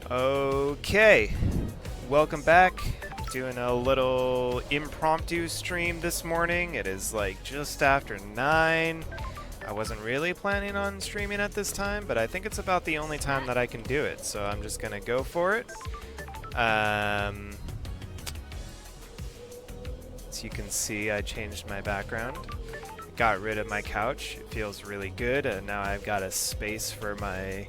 Okay, welcome back. Doing a little impromptu stream this morning. It is like just after 9. I wasn't really planning on streaming at this time, but I think it's about the only time that I can do it, so I'm just gonna go for it. As you can see, I changed my background. Got rid of my couch. It feels really good, and now I've got a space for my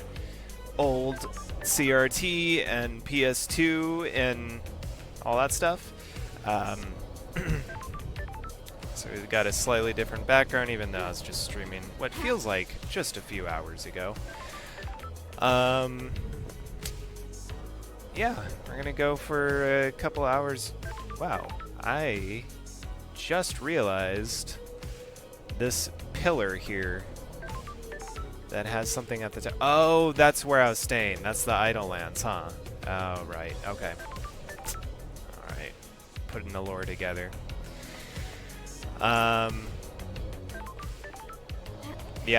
old CRT and PS2 and all that stuff. So we've got a slightly different background, even though I was just streaming what feels like just a few hours ago. Yeah, we're gonna go for a couple hours. Wow, I just realized this pillar here that has something at the top. Oh, that's where I was staying. That's the Idle Lands, huh? Oh, right. Okay. Alright. Putting the lore together. Yeah,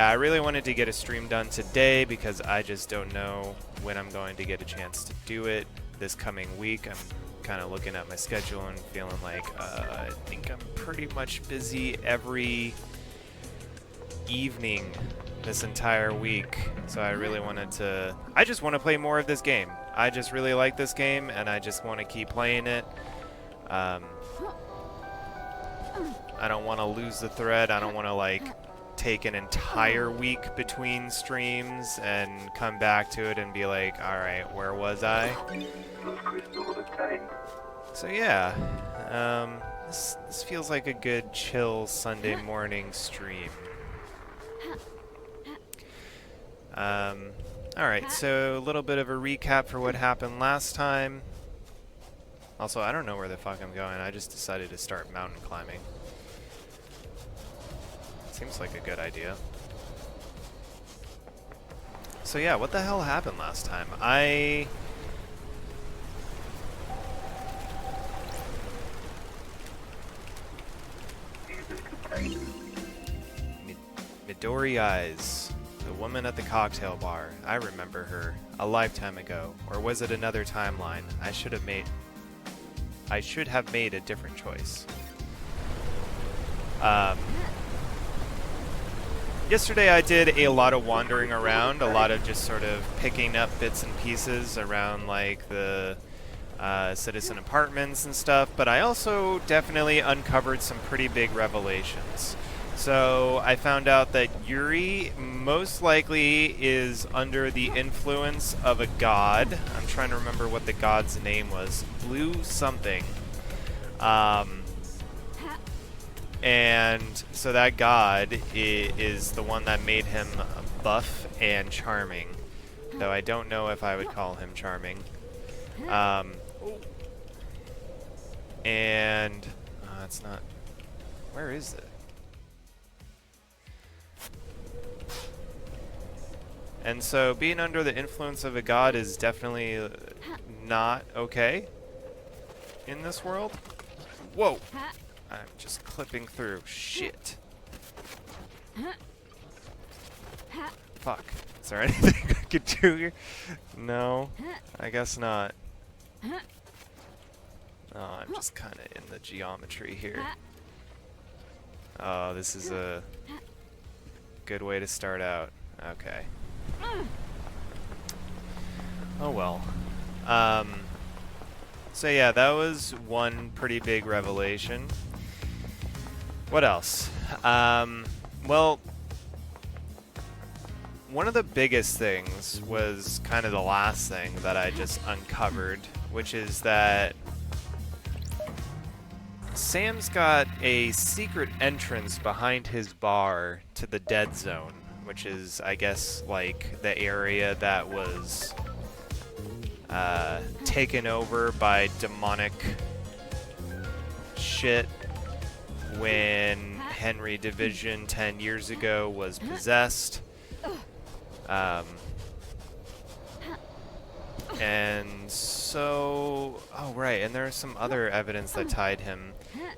I really wanted to get a stream done today because I just don't know when I'm going to get a chance to do it this coming week. I'm kind of looking at my schedule and feeling like I think I'm pretty much busy every evening this entire week, so I really wanted to. I just want to play more of this game. I just really like this game, and I just want to keep playing it. I don't want to lose the thread. I don't want to like take an entire week between streams and come back to it and be like, all right, where was I? So yeah, this feels like a good chill Sunday morning stream. Alright, so a little bit of a recap for what happened last time. Also, I don't know where the fuck I'm going. I just decided to start mountain climbing. Seems like a good idea. So yeah, what the hell happened last time? Midori Eyes. The woman at the cocktail bar. I remember her. A lifetime ago. Or was it another timeline? I should have made a different choice. Yesterday I did a lot of wandering around, a lot of just sort of picking up bits and pieces around like the citizen apartments and stuff, but I also definitely uncovered some pretty big revelations. So I found out that Yuri most likely is under the influence of a god. I'm trying to remember what the god's name was. Blue something. And so that god is the one that made him buff and charming. Though I don't know if I would call him charming. And it's not. Where is it? And so being under the influence of a god is definitely not okay in this world. Whoa! I'm just clipping through. Shit. Fuck. Is there anything I could do here? No. I guess not. Oh, I'm just kind of in the geometry here. Oh, this is a good way to start out. Okay. Oh well. So yeah, that was one pretty big revelation. What else? Well, one of the biggest things was kind of the last thing that I just uncovered, which is that Sam's got a secret entrance behind his bar to the dead zone, which is, I guess, like the area that was taken over by demonic shit when Henry Division 10 years ago was possessed. And so, oh right, and there's some other evidence that tied him.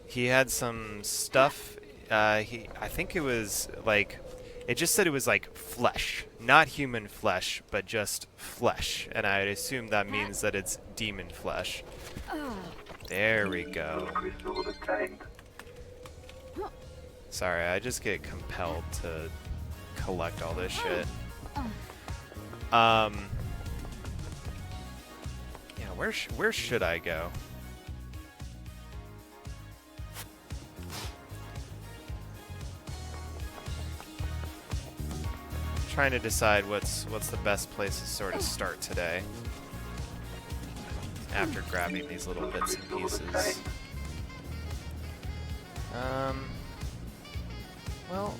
He had some stuff, I think it was like, It just said it was like flesh, not human flesh, but just flesh, and I'd assume that means that it's demon flesh. There we go. Sorry, I just get compelled to collect all this shit. Yeah, where should I go? Trying to decide what's the best place to sort of start today. After grabbing these little bits and pieces. Well,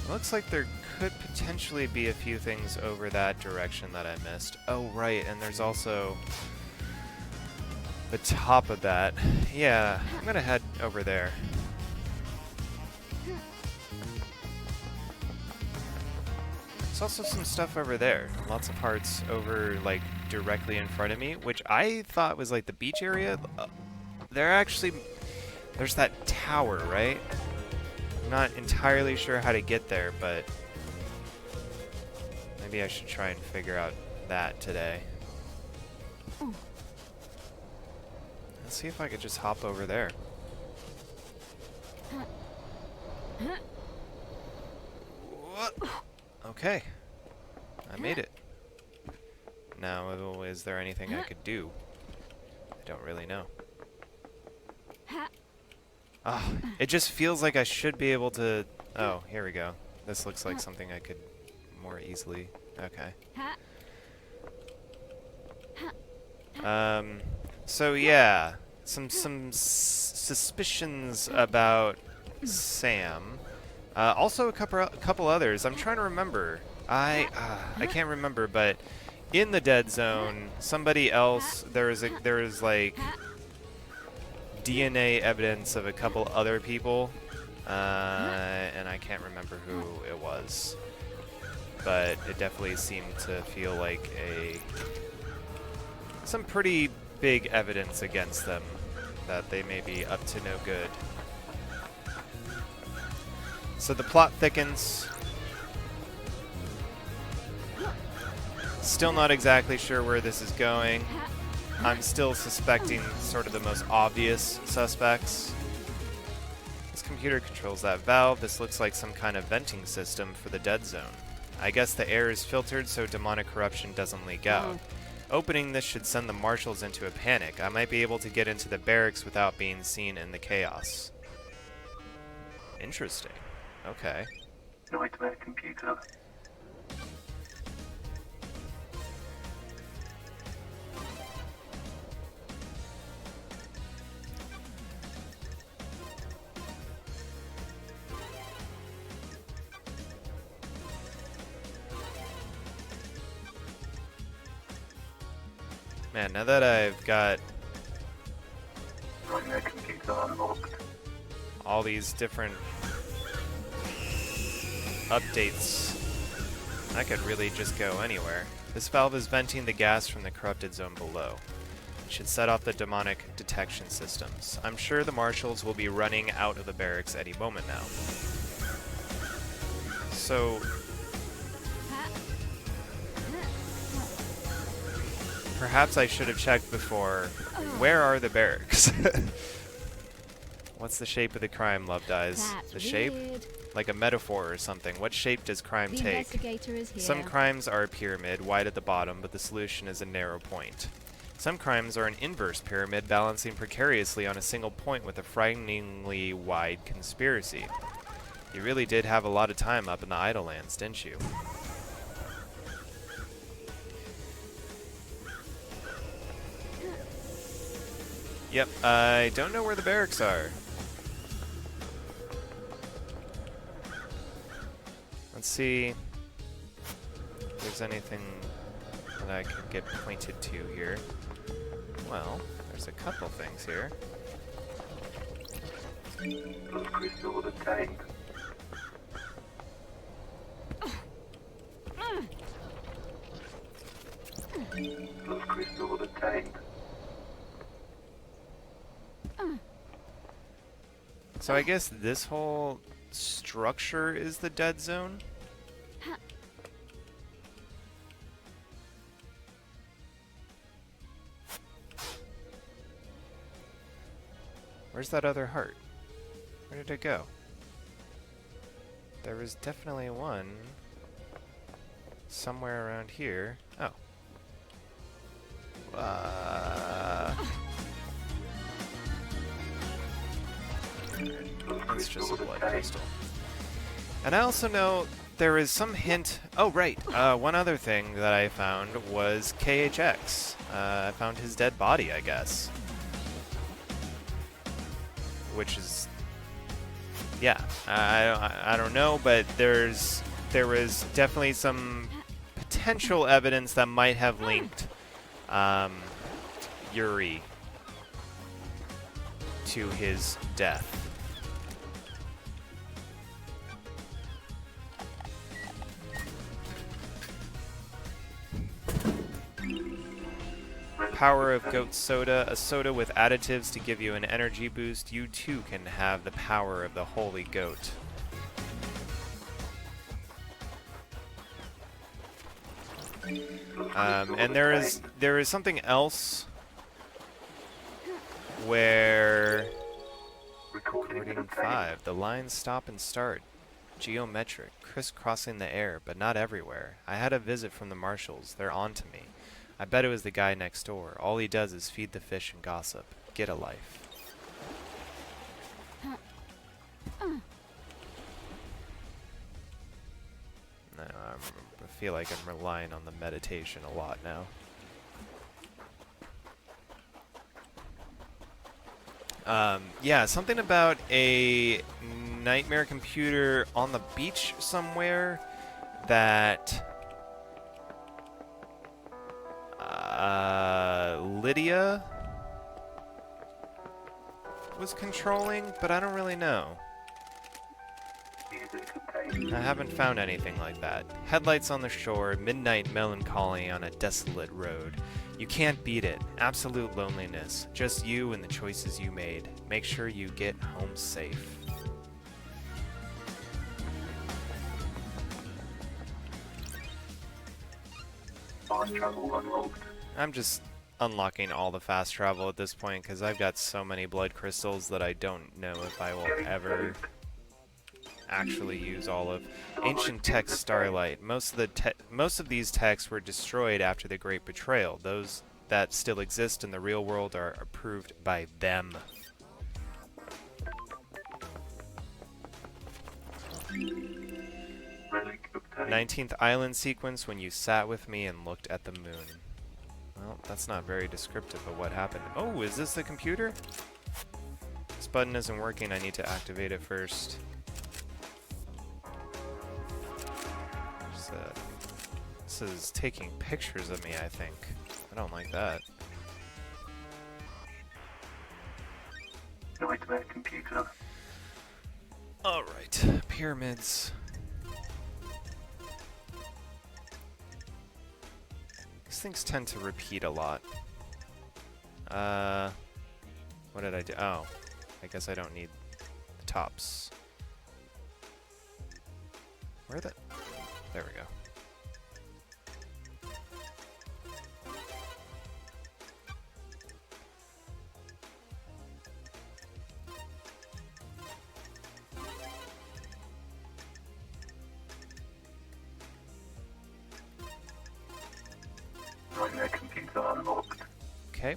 looks like there could potentially be a few things over that direction that I missed. Oh, right, and there's also the top of that. Yeah, I'm gonna head over there. There's also some stuff over there. Lots of parts over, like, directly in front of me, which I thought was, like, the beach area. There's that tower, right? I'm not entirely sure how to get there, but maybe I should try and figure out that today. Let's see if I could just hop over there. Okay. I made it. Now, is there anything I could do? I don't really know. Ah, it just feels like I should be able to... Oh, here we go. This looks like something I could more easily... Okay. So yeah, some suspicions about Sam. Also a couple others. I'm trying to remember. I can't remember, but in the dead zone, somebody else, there was like DNA evidence of a couple other people, and I can't remember who it was, but it definitely seemed to feel like some pretty big evidence against them that they may be up to no good. So the plot thickens. Still not exactly sure where this is going. I'm still suspecting sort of the most obvious suspects. This computer controls that valve. This looks like some kind of venting system for the dead zone. I guess the air is filtered so demonic corruption doesn't leak out. Opening this should send the marshals into a panic. I might be able to get into the barracks without being seen in the chaos. Interesting. Okay. Nightmare computer. Man, now that I've got Nightmare computer unlocked. all these different updates, I could really just go anywhere. This valve is venting the gas from the corrupted zone below. It should set off the demonic detection systems. I'm sure the marshals will be running out of the barracks any moment now. So... perhaps I should have checked before. Where are the barracks? What's the shape of the crime, Love Dies? The shape? Like a metaphor or something. What shape does crime take? Some crimes are a pyramid, wide at the bottom, but the solution is a narrow point. Some crimes are an inverse pyramid, balancing precariously on a single point with a frighteningly wide conspiracy. You really did have a lot of time up in the Idle Lands, didn't you? Yep, I don't know where the barracks are. Let's see if there's anything that I could get pointed to here. Well, there's a couple things here. Blood crystal obtained. Blood crystal obtained. So I guess this whole structure is the dead zone. Where's that other heart? Where did it go? There was definitely one somewhere around here. Oh. It's just a blood crystal. And I also know there is some hint. Oh, right. One other thing that I found was KHX. I found his dead body, I guess. Which is, yeah, I don't know, but there was definitely some potential evidence that might have linked Yuri to his death. Power of goat soda, a soda with additives to give you an energy boost. You too can have the power of the holy goat. And there is something else where recording 5, the lines stop and start. Geometric, crisscrossing the air, but not everywhere. I had a visit from the marshals. They're on to me. I bet it was the guy next door. All he does is feed the fish and gossip. Get a life. No, I feel like I'm relying on the meditation a lot now. Yeah, something about a nightmare computer on the beach somewhere that Lydia was controlling, but I don't really know. I haven't found anything like that. Headlights on the shore, midnight melancholy on a desolate road. You can't beat it. Absolute loneliness. Just you and the choices you made. Make sure you get home safe. Fast travel unlocked. I'm just unlocking all the fast travel at this point because I've got so many blood crystals that I don't know if I will ever actually use all of. Ancient text Starlight. Most of these texts were destroyed after the Great Betrayal. Those that still exist in the real world are approved by them. Relic obtained. 19th island sequence when you sat with me and looked at the moon. Well, that's not very descriptive of what happened. Oh, is this the computer? This button isn't working. I need to activate it first. This is taking pictures of me, I think. I don't like that. Nightmare computer. Alright, pyramids. These things tend to repeat a lot. What did I do? Oh, I guess I don't need the tops. Where the... There we go. Nightmare computer unlocked. Okay.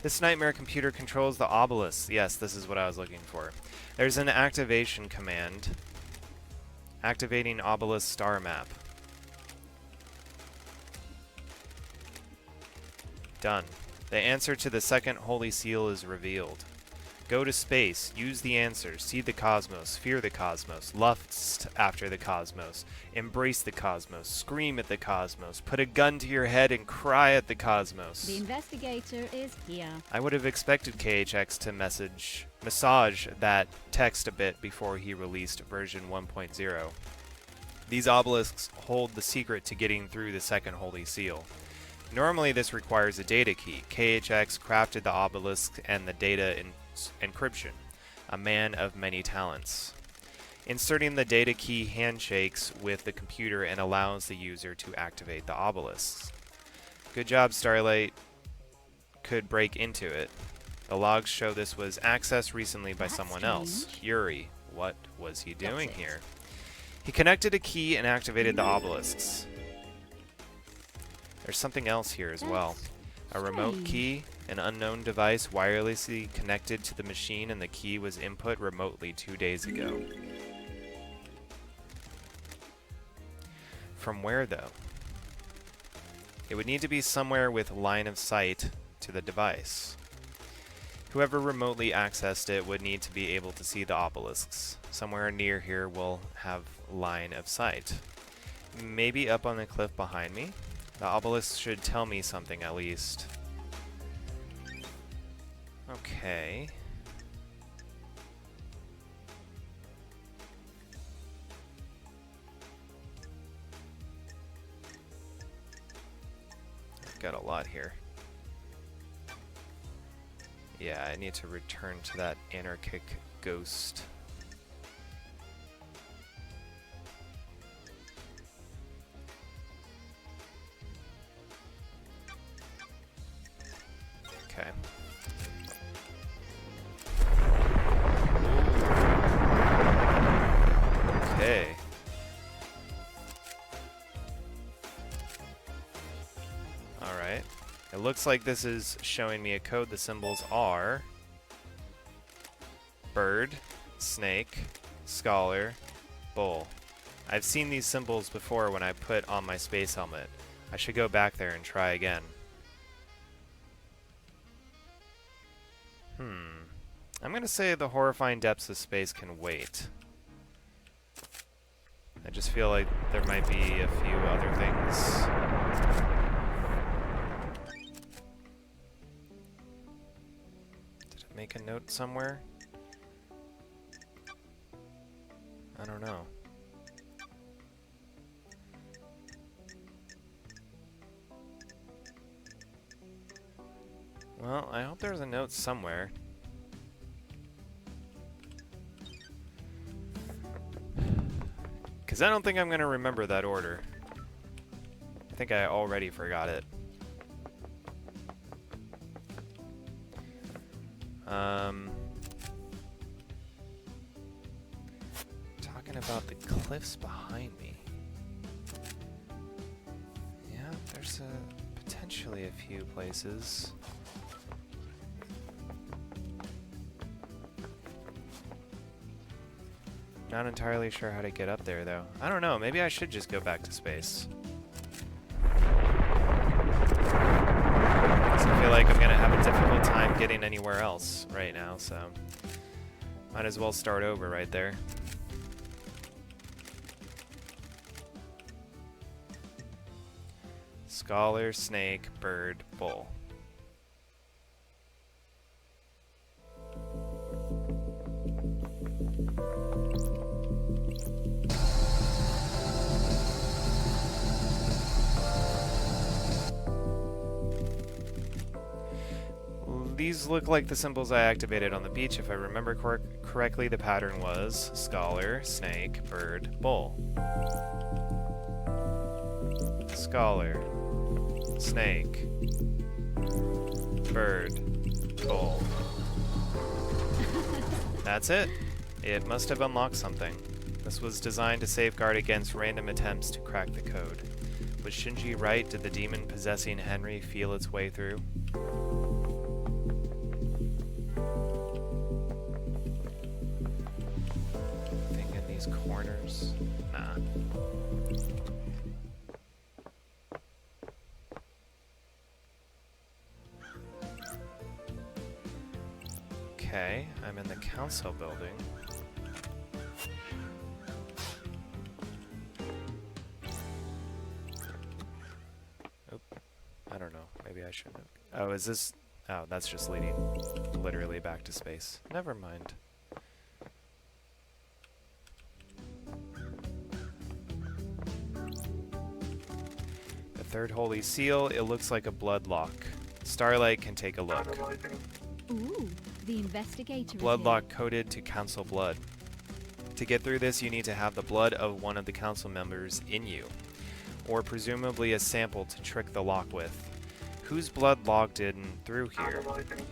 This nightmare computer controls the obelisk. Yes, this is what I was looking for. There's an activation command. Activating obelisk star map. Done. The answer to the second holy seal is revealed. Go to space, use the answer, see the cosmos, fear the cosmos, lust after the cosmos, embrace the cosmos, scream at the cosmos, put a gun to your head and cry at the cosmos. The investigator is here. I would have expected KHX to massage that text a bit before he released version 1.0. These obelisks hold the secret to getting through the second holy seal. Normally this requires a data key. KHX crafted the obelisk and the data encryption. a man of many talents. Inserting the data key handshakes with the computer and allows the user to activate the obelisks. Good job, Starlight. Could break into it. The logs show this was accessed recently by That's someone else. strange. Yuri. What was he doing it. here? He connected a key and activated the obelisks. There's something else here as well. A remote strange. key, an unknown device wirelessly connected to the machine, and the key was input remotely 2 days ago. From where, though? It would need to be somewhere with line of sight to the device. Whoever remotely accessed it would need to be able to see the obelisks. Somewhere near here will have line of sight. Maybe up on the cliff behind me? The obelisk should tell me something at least. Okay. I've got a lot here. Yeah, I need to return to that anarchic ghost. Okay. Okay. Alright. It looks like this is showing me a code. The symbols are bird, snake, scholar, bull. I've seen these symbols before when I put on my space helmet. I should go back there and try again. I'm gonna say the horrifying depths of space can wait. I just feel like there might be a few other things. Did it make a note somewhere? I don't know. Well, I hope there's a note somewhere. Because I don't think I'm going to remember that order. I think I already forgot it. Talking about the cliffs behind me. Yeah, there's potentially a few places. Not entirely sure how to get up there, though. I don't know. Maybe I should just go back to space. 'Cause I feel like I'm going to have a difficult time getting anywhere else right now, so might as well start over right there. Scholar, snake, bird, bull. These look like the symbols I activated on the beach. If I remember correctly, the pattern was scholar, snake, bird, bull. Scholar, snake, bird, bull. That's it. It must have unlocked something. This was designed to safeguard against random attempts to crack the code. Was Shinji right? Did the demon possessing Henry feel its way through? Corners? Nah. Okay, I'm in the council building. Oop. I don't know. Maybe I shouldn't have. Oh, is this... Oh, that's just leading literally back to space. Never mind. Third holy seal, it looks like a blood lock. Starlight can take a look. Analyzing. Ooh, The investigator Blood is lock coded to council blood. To get through this, you need to have the blood of one of the council members in you, or presumably a sample to trick the lock with. Whose blood logged in through here? Analyzing.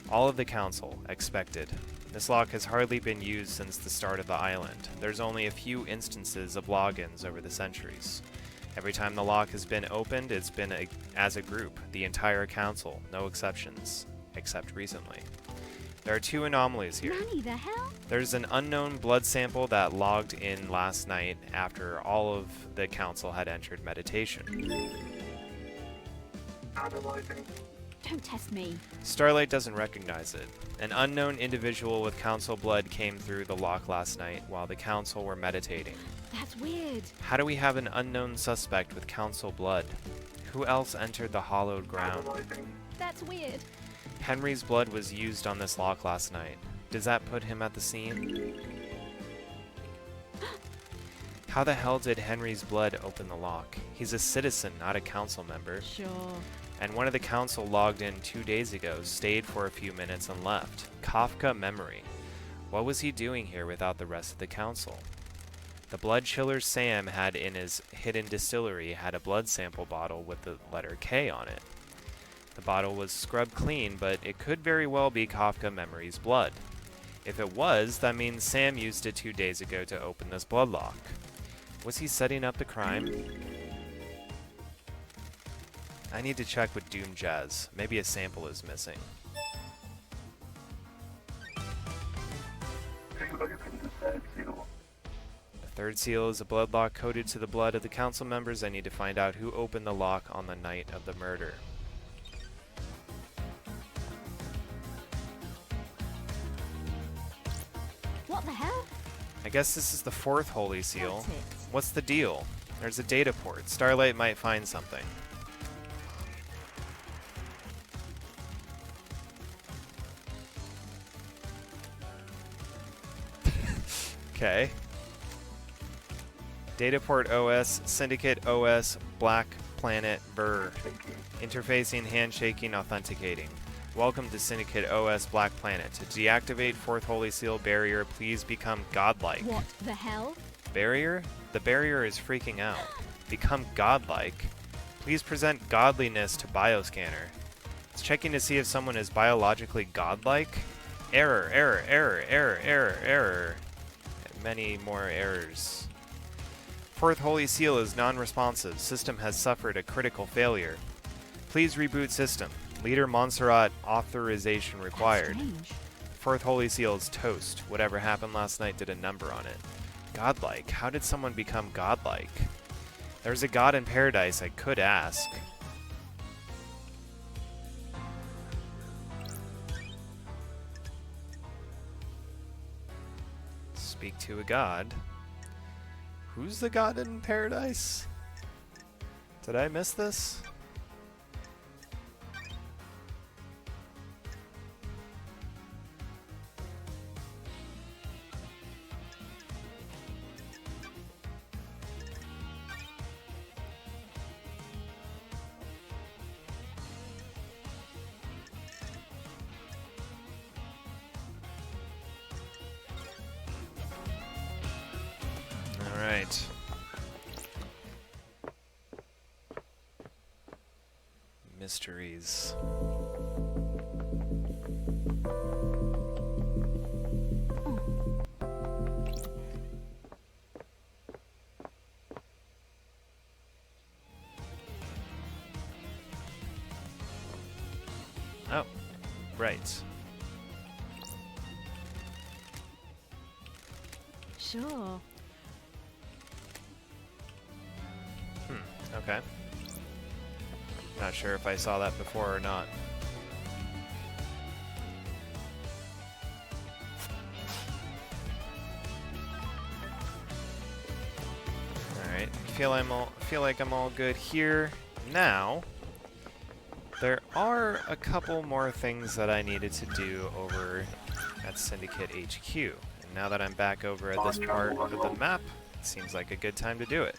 All of the council, expected. This lock has hardly been used since the start of the island. There's only a few instances of logins over the centuries. Every time the lock has been opened, it's been as a group, the entire council, no exceptions, except recently. There are two anomalies here. Nanny, the hell? There's an unknown blood sample that logged in last night after all of the council had entered meditation. Analyzing. Don't test me. Starlight doesn't recognize it. An unknown individual with council blood came through the lock last night while the council were meditating. That's weird. How do we have an unknown suspect with council blood? Who else entered the hallowed ground? Analyzing. That's weird. Henry's blood was used on this lock last night. Does that put him at the scene? How the hell did Henry's blood open the lock? He's a citizen, not a council member. Sure. And one of the council logged in 2 days ago, stayed for a few minutes and left. Kafka memory. What was he doing here without the rest of the council? The blood chiller Sam had in his hidden distillery had a blood sample bottle with the letter K on it. The bottle was scrubbed clean, but it could very well be Kafka Memory's blood. If it was, that means Sam used it 2 days ago to open this blood lock. Was he setting up the crime? I need to check with Doom Jazz. Maybe a sample is missing. Take a look at the third seal. The third seal is a blood lock coded to the blood of the council members. I need to find out who opened the lock on the night of the murder. What the hell? I guess this is the fourth holy seal. That's it. What's the deal? There's a data port. Starlight might find something. Okay. Dataport OS, Syndicate OS, Black Planet Burr. Interfacing, handshaking, authenticating. Welcome to Syndicate OS Black Planet. To deactivate Fourth Holy Seal Barrier, please become godlike. What the hell? Barrier? The barrier is freaking out. Become godlike. Please present godliness to Bioscanner. It's checking to see if someone is biologically godlike. Error, error, error, error, error, error. And many more errors. Fourth Holy Seal is non-responsive. System has suffered a critical failure. Please reboot system. Leader Montserrat authorization required. That's strange. Fourth Holy Seal is toast. Whatever happened last night did a number on it. Godlike? How did someone become godlike? There's a god in paradise I could ask. Speak to a god. Who's the god in paradise? Did I miss this? Alright. Mysteries. Oh, right. Sure. Okay. Not sure if I saw that before or not. Alright, feel like I'm all good here. Now, there are a couple more things that I needed to do over at Syndicate HQ. And now that I'm back over at this part of the map, it seems like a good time to do it.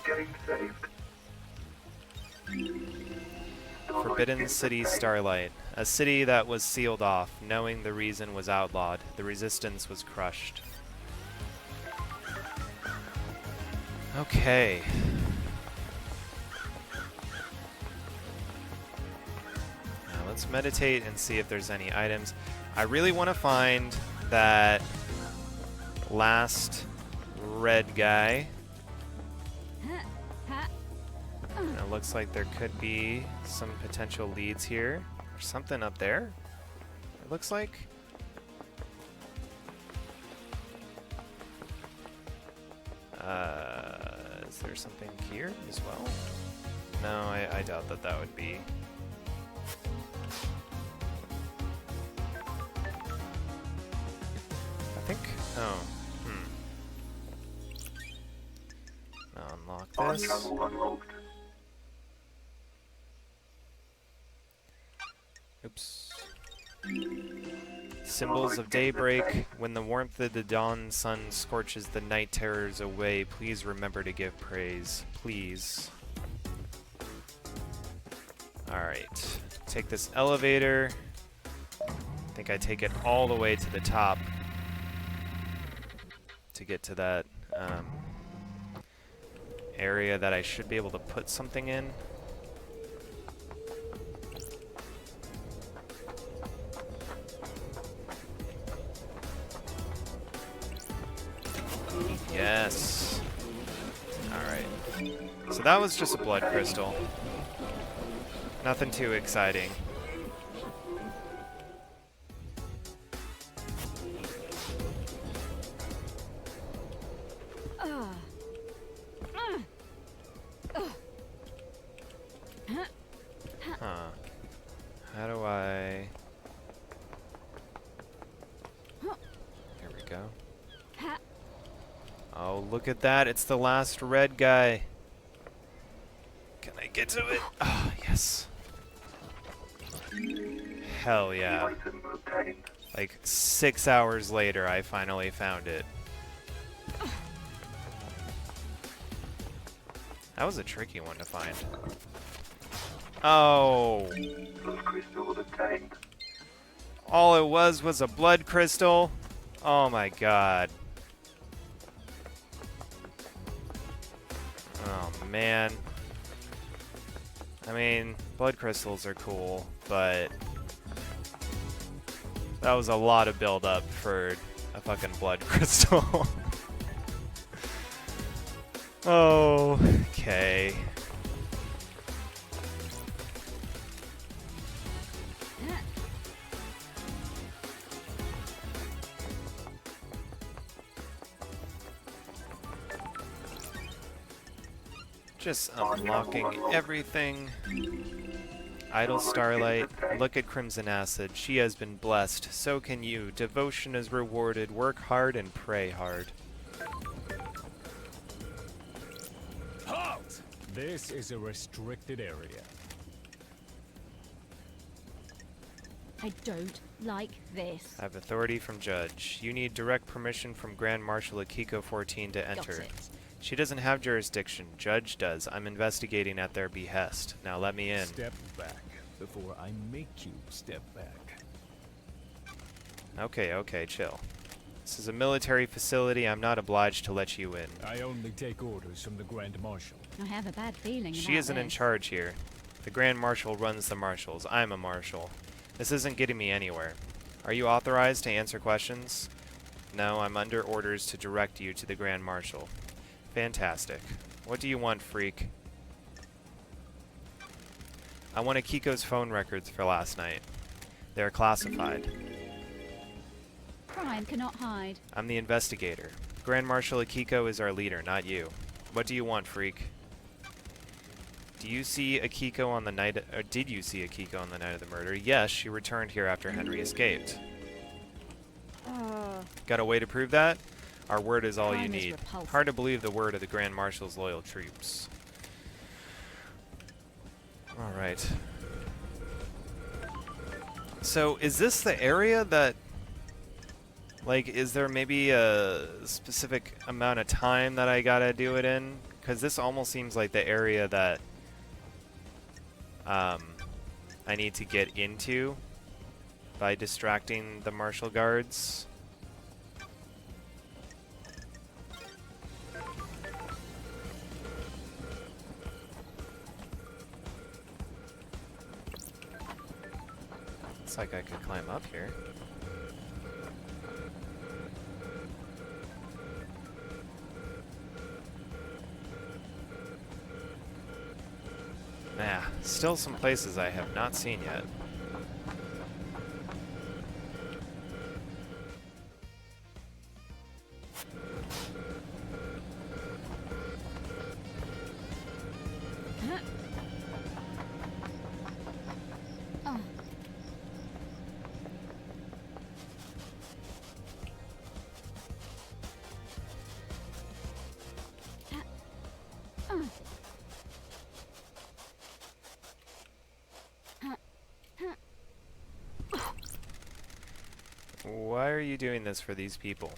Getting saved. Forbidden City Starlight. A city that was sealed off, knowing the reason was outlawed. The resistance was crushed. Okay. Now let's meditate and see if there's any items. I really want to find that last red guy. Ha, ha. And it looks like there could be some potential leads here. There's something up there, it looks like. Is there something here as well? No, I doubt that that would be. I think, oh, Now unlock this. Channel unlocked. Oops. Symbols of daybreak. When the warmth of the dawn sun scorches the night terrors away, please remember to give praise. Please. Alright. Take this elevator. I think I take it all the way to the top to get to that area that I should be able to put something in. Yes. Alright. So that was just a blood crystal. Nothing too exciting. Huh. How do I... There we go. Oh, look at that. It's the last red guy. Can I get to it? Oh, yes. Hell yeah. Item obtained. Like 6 hours later, I finally found it. That was a tricky one to find. Oh. Blood crystal obtained. All it was a blood crystal? Oh my god. Oh man. I mean, blood crystals are cool, but that was a lot of build up for a fucking blood crystal. Oh, okay. Just unlocking everything. Idle Starlight, look at Crimson Acid. She has been blessed. So can you. Devotion is rewarded. Work hard and pray hard. Halt! This is a restricted area. I don't like this. I have authority from Judge. You need direct permission from Grand Marshal Akiko 14 to enter. Got it. She doesn't have jurisdiction. Judge does. I'm investigating at their behest. Now let me in. Step back before I make you step back. Okay, okay, chill. This is a military facility. I'm not obliged to let you in. I only take orders from the Grand Marshal. I have a bad feeling She about isn't in this. charge here. The Grand Marshal runs the marshals. I'm a marshal. This isn't getting me anywhere. Are you authorized to answer questions? No, I'm under orders to direct you to the Grand Marshal. Fantastic. What do you want, freak? I want Akiko's phone records for last night. They're classified. Crime cannot hide. I'm the investigator. Grand Marshal Akiko is our leader, not you. What do you want, freak? Do you see Akiko on the night, or did you see Akiko on the night of the murder? Yes, she returned here after Henry escaped. Got a way to prove that? Our word is all you Crime is need. repulsive. Hard to believe the word of the Grand Marshal's loyal troops. Alright. So, is this the area that... Like, is there maybe a specific amount of time that I gotta do it in? Because this almost seems like the area that I need to get into by distracting the martial guards. Looks like I could climb up here. Nah, still some places I have not seen yet. Why are you doing this for these people?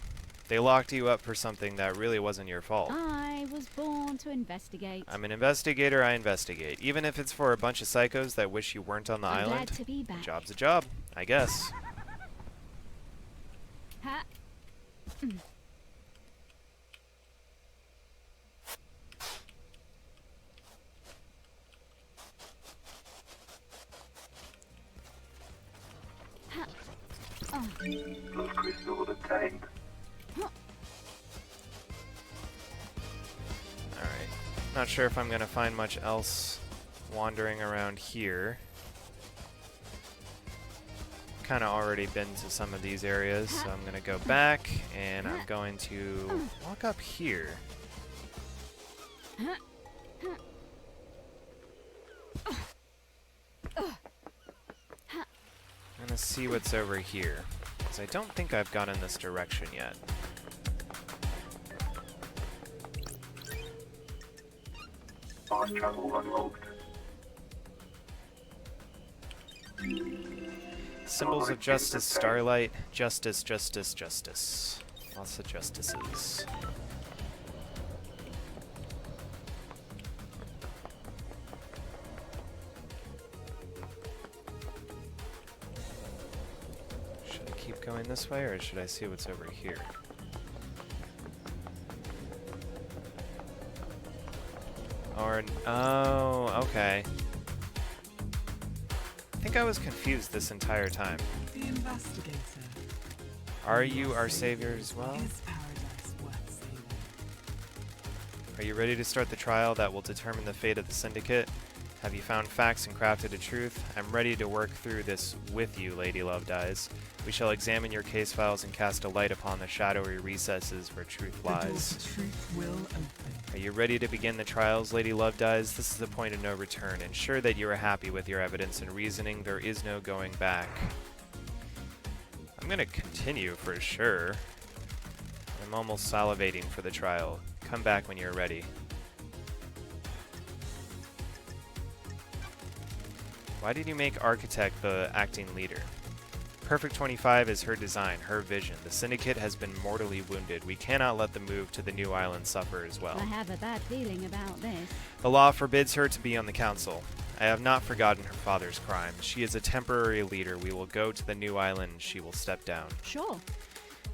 They locked you up for something that really wasn't your fault. I was born to investigate. I'm an investigator, I investigate. Even if it's for a bunch of psychos that wish you weren't on the I'm island, glad to be back. a job's a job, I guess. Ha. Blood crystal obtained. Alright. Not sure if I'm going to find much else wandering around here. Kind of already been to some of these areas, so I'm going to go back and I'm going to walk up here. I'm going to see what's over here, because I don't think I've gone in this direction yet. Fast travel unlocked. Symbols of justice, starlight, justice, justice, justice. Lots of justices. Should I keep going this way, or should I see what's over here? Or, oh, okay. I think I was confused this entire time. The investigator. Are you our savior as well? Is paradise worth saving? Are you ready to start the trial that will determine the fate of the Syndicate? Have you found facts and crafted a truth? I'm ready to work through this with you, Lady Lovedeyes. We shall examine your case files and cast a light upon the shadowy recesses where truth The door lies. to truth will open. Are you ready to begin the trials, Lady Lovedeyes? This is the point of no return. Ensure that you are happy with your evidence and reasoning. There is no going back. I'm gonna continue for sure. I'm almost salivating for the trial. Come back when you're ready. Why did you make Architect the acting leader? Perfect 25 is her design, her vision. The Syndicate has been mortally wounded. We cannot let the move to the new island suffer as well. I have a bad feeling about this. The law forbids her to be on the council. I have not forgotten her father's crime. She is a temporary leader. We will go to the new island. She will step down. Sure.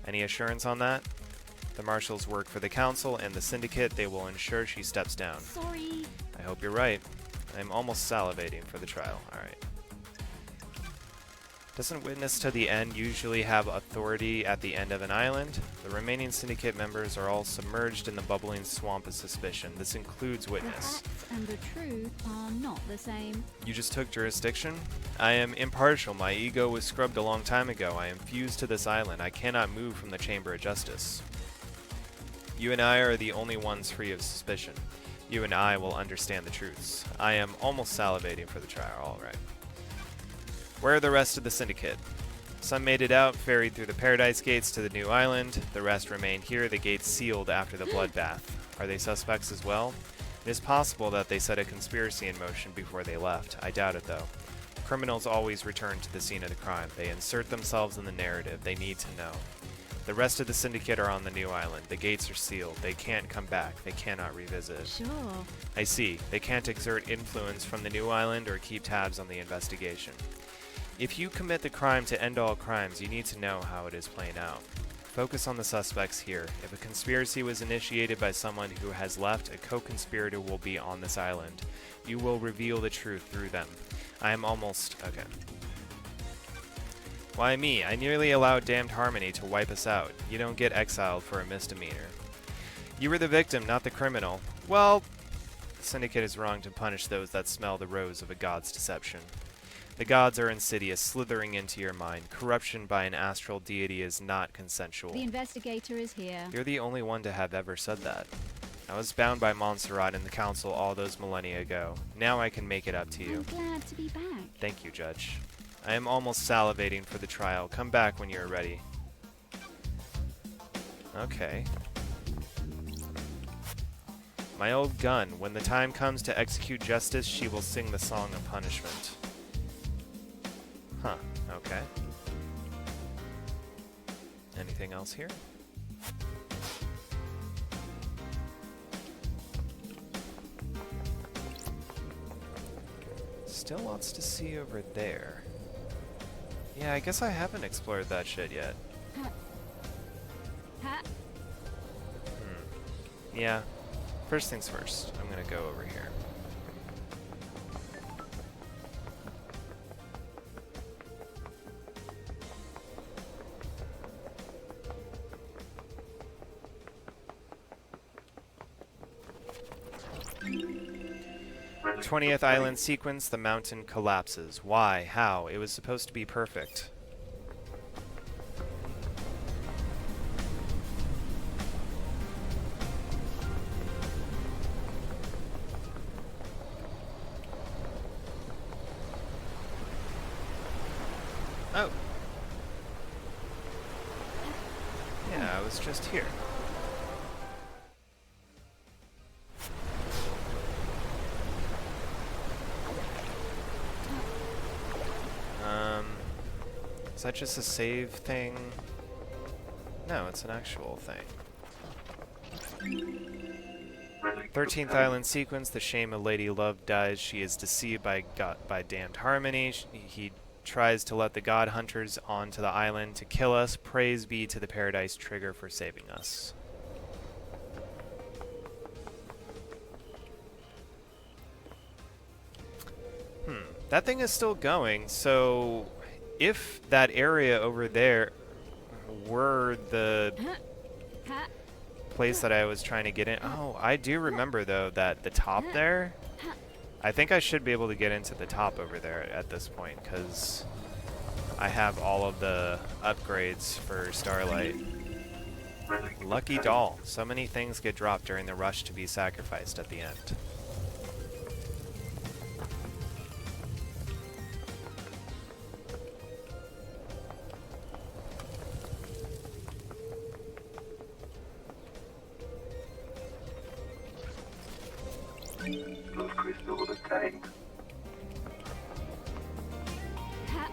Any assurance on that? The marshals work for the council and the Syndicate. They will ensure she steps down. Sorry. I hope you're right. I'm almost salivating for the trial. Alright. Doesn't Witness to the End usually have authority at the end of an island? The remaining Syndicate members are all submerged in the bubbling swamp of suspicion. This includes The Witness. facts and the truth are not the same. You just took jurisdiction? I am impartial. My ego was scrubbed a long time ago. I am fused to this island. I cannot move from the Chamber of Justice. You and I are the only ones free of suspicion. You and I will understand the truths. I am almost salivating for the trial. Alright. Where are the rest of the Syndicate? Some made it out, ferried through the Paradise Gates to the new island. The rest remained here, the gates sealed after the bloodbath. Are they suspects as well? It is possible that they set a conspiracy in motion before they left. I doubt it, though. Criminals always return to the scene of the crime. They insert themselves in the narrative. They need to know. The rest of the Syndicate are on the new island. The gates are sealed. They can't come back. They cannot revisit. Sure. I see. They can't exert influence from the new island or keep tabs on the investigation. If you commit the crime to end all crimes, you need to know how it is playing out. Focus on the suspects here. If a conspiracy was initiated by someone who has left, a co-conspirator will be on this island. You will reveal the truth through them. I am almost... okay. Why me? I nearly allowed Damned Harmony to wipe us out. You don't get exiled for a misdemeanor. You were the victim, not the criminal. Well, the Syndicate is wrong to punish those that smell the rose of a god's deception. The gods are insidious, slithering into your mind. Corruption by an astral deity is not consensual. The investigator is here. You're the only one to have ever said that. I was bound by Montserrat and the Council all those millennia ago. Now I can make it up to you. I'm glad to be back. Thank you, Judge. I am almost salivating for the trial. Come back when you're ready. Okay. My old gun. When the time comes to execute justice, she will sing the song of punishment. Huh. Okay. Anything else here? Still lots to see over there. Yeah, I guess I haven't explored that shit yet. Ha! Yeah. First things first. I'm gonna go over here. Ready. 20th island sequence, the mountain collapses. Why? How? It was supposed to be perfect. Oh. Yeah, I was just here. Is that just a save thing? No, it's an actual thing. 13th island sequence, the shame of Lady Love dies. She is deceived by Damned Harmony. He tries to let the God Hunters onto the island to kill us. Praise be to the Paradise Trigger for saving us. That thing is still going, so if that area over there were the place that I was trying to get in... Oh, I do remember, though, that the top there... I think I should be able to get into the top over there at this point, because I have all of the upgrades for Starlight. Lucky doll. So many things get dropped during the rush to be sacrificed at the end. Those crystals obtained. Ha!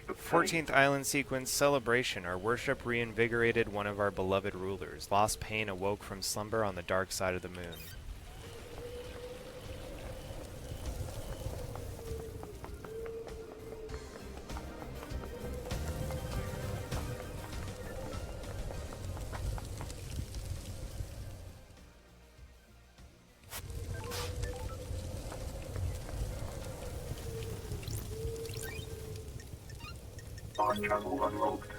14th island sequence, celebration. Our worship reinvigorated one of our beloved rulers. Lost pain awoke from slumber on the dark side of the moon. Time travel unlocked.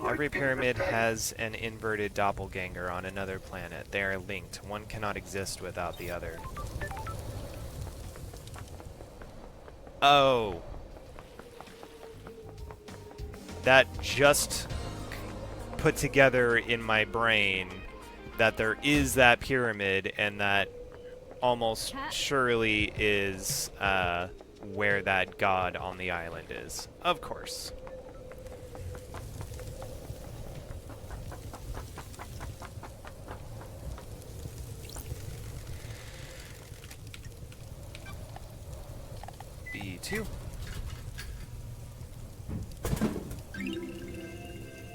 Every pyramid has an inverted doppelganger on another planet. They are linked. One cannot exist without the other. Oh. That just put together in my brain that there is that pyramid and that almost surely is where that god on the island is. Of course. 32.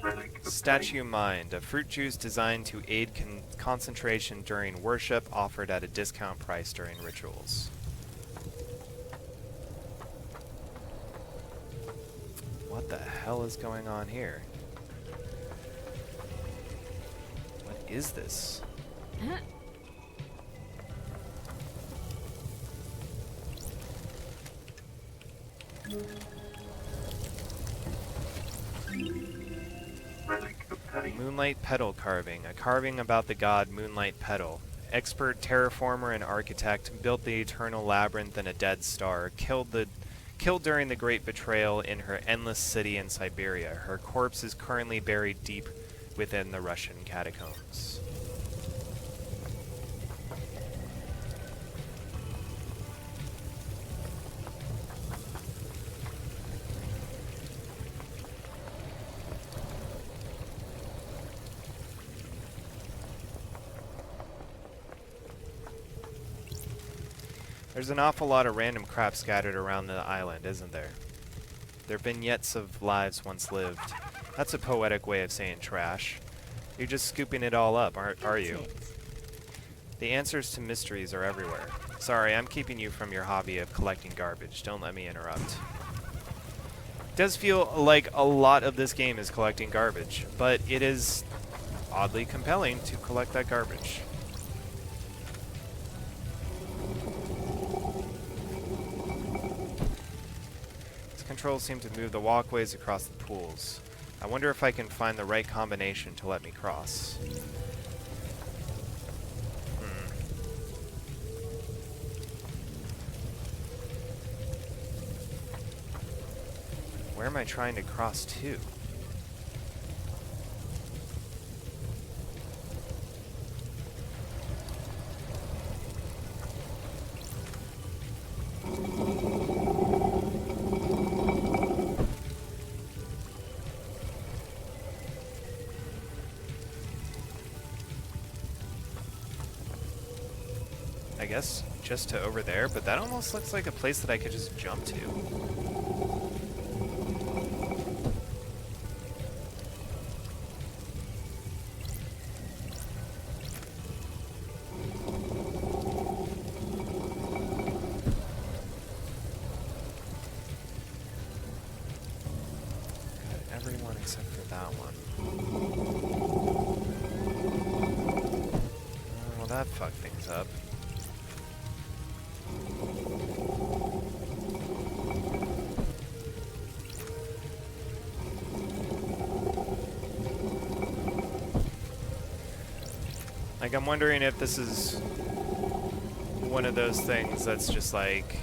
Relic Statue Mind, a fruit juice designed to aid concentration during worship, offered at a discount price during rituals. What the hell is going on here? What is this? Huh? Relic obtained. Moonlight Petal carving, a carving about the god Moonlight Petal. Expert terraformer and architect, built the eternal labyrinth in a dead star, killed during the Great Betrayal in her endless city in Siberia. Her corpse is currently buried deep within the Russian catacombs. There's an awful lot of random crap scattered around the island, isn't there? There have been yets of lives once lived. That's a poetic way of saying trash. You're just scooping it all up, are you? The answers to mysteries are everywhere. Sorry, I'm keeping you from your hobby of collecting garbage. Don't let me interrupt. It does feel like a lot of this game is collecting garbage, but it is oddly compelling to collect that garbage. Controls seem to move the walkways across the pools. I wonder if I can find the right combination to let me cross. Where am I trying to cross to? I guess just to over there, but that almost looks like a place that I could just jump to. Got everyone except for that one. Well, that fucked things up. Like, I'm wondering if this is one of those things that's just like,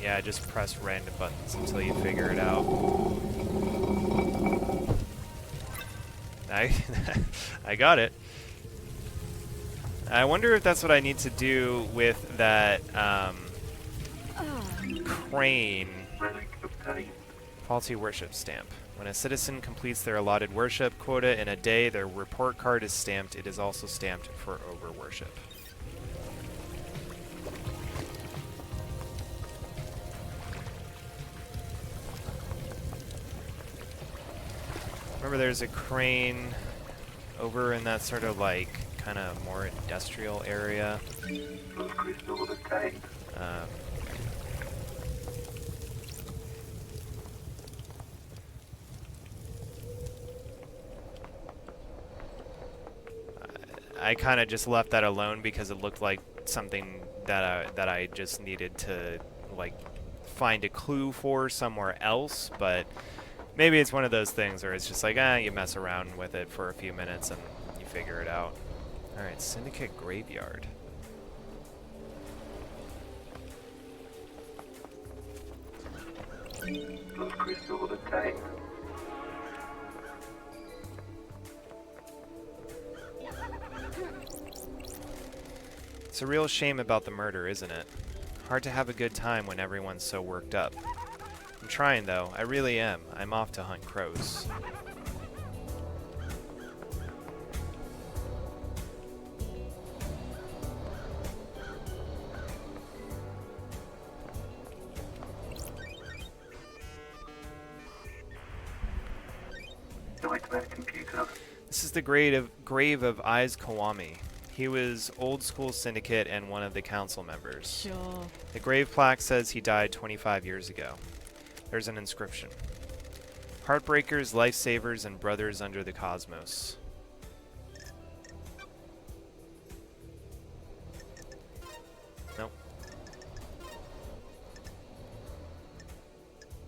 yeah, just press random buttons until you figure it out. I got it. I wonder if that's what I need to do with that crane. Relic obtained. Faulty worship stamp. When a citizen completes their allotted worship quota in a day, their report card is stamped. It is also stamped for over worship. Remember, there's a crane over in that sort of like kind of more industrial area. Those crystals obtained. I kind of just left that alone because it looked like something that I just needed to like find a clue for somewhere else, but maybe it's one of those things where it's just like, you mess around with it for a few minutes and you figure it out. Alright, Syndicate Graveyard. Those crystals obtained. It's a real shame about the murder, isn't it? Hard to have a good time when everyone's so worked up. I'm trying, though. I really am. I'm off to hunt crows. Nightmare computer. This is the grave of Aiz Kawami. He was old school syndicate and one of the council members. Sure. The grave plaque says he died 25 years ago. There's an inscription. Heartbreakers, lifesavers, and brothers under the cosmos. Nope.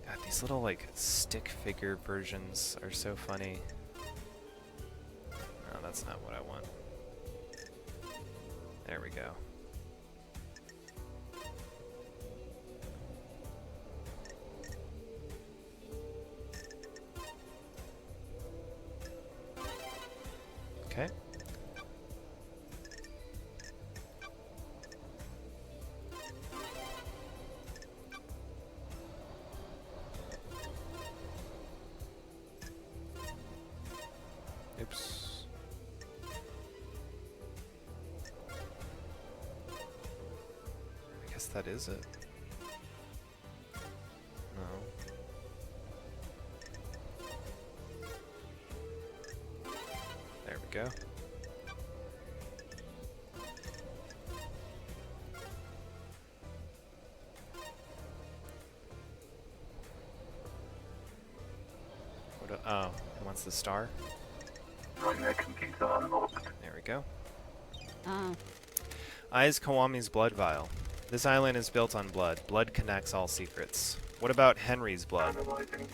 God, these little, like, stick figure versions are so funny. No, that's not what I want. There we go. Okay. Oops. I guess that is it. No. There we go. Oh, it wants the star. Nightmare computer unlocked. There we go. Ah, Aiz Kawami's blood vial. This island is built on blood. Blood connects all secrets. What about Henry's blood? Analyzing.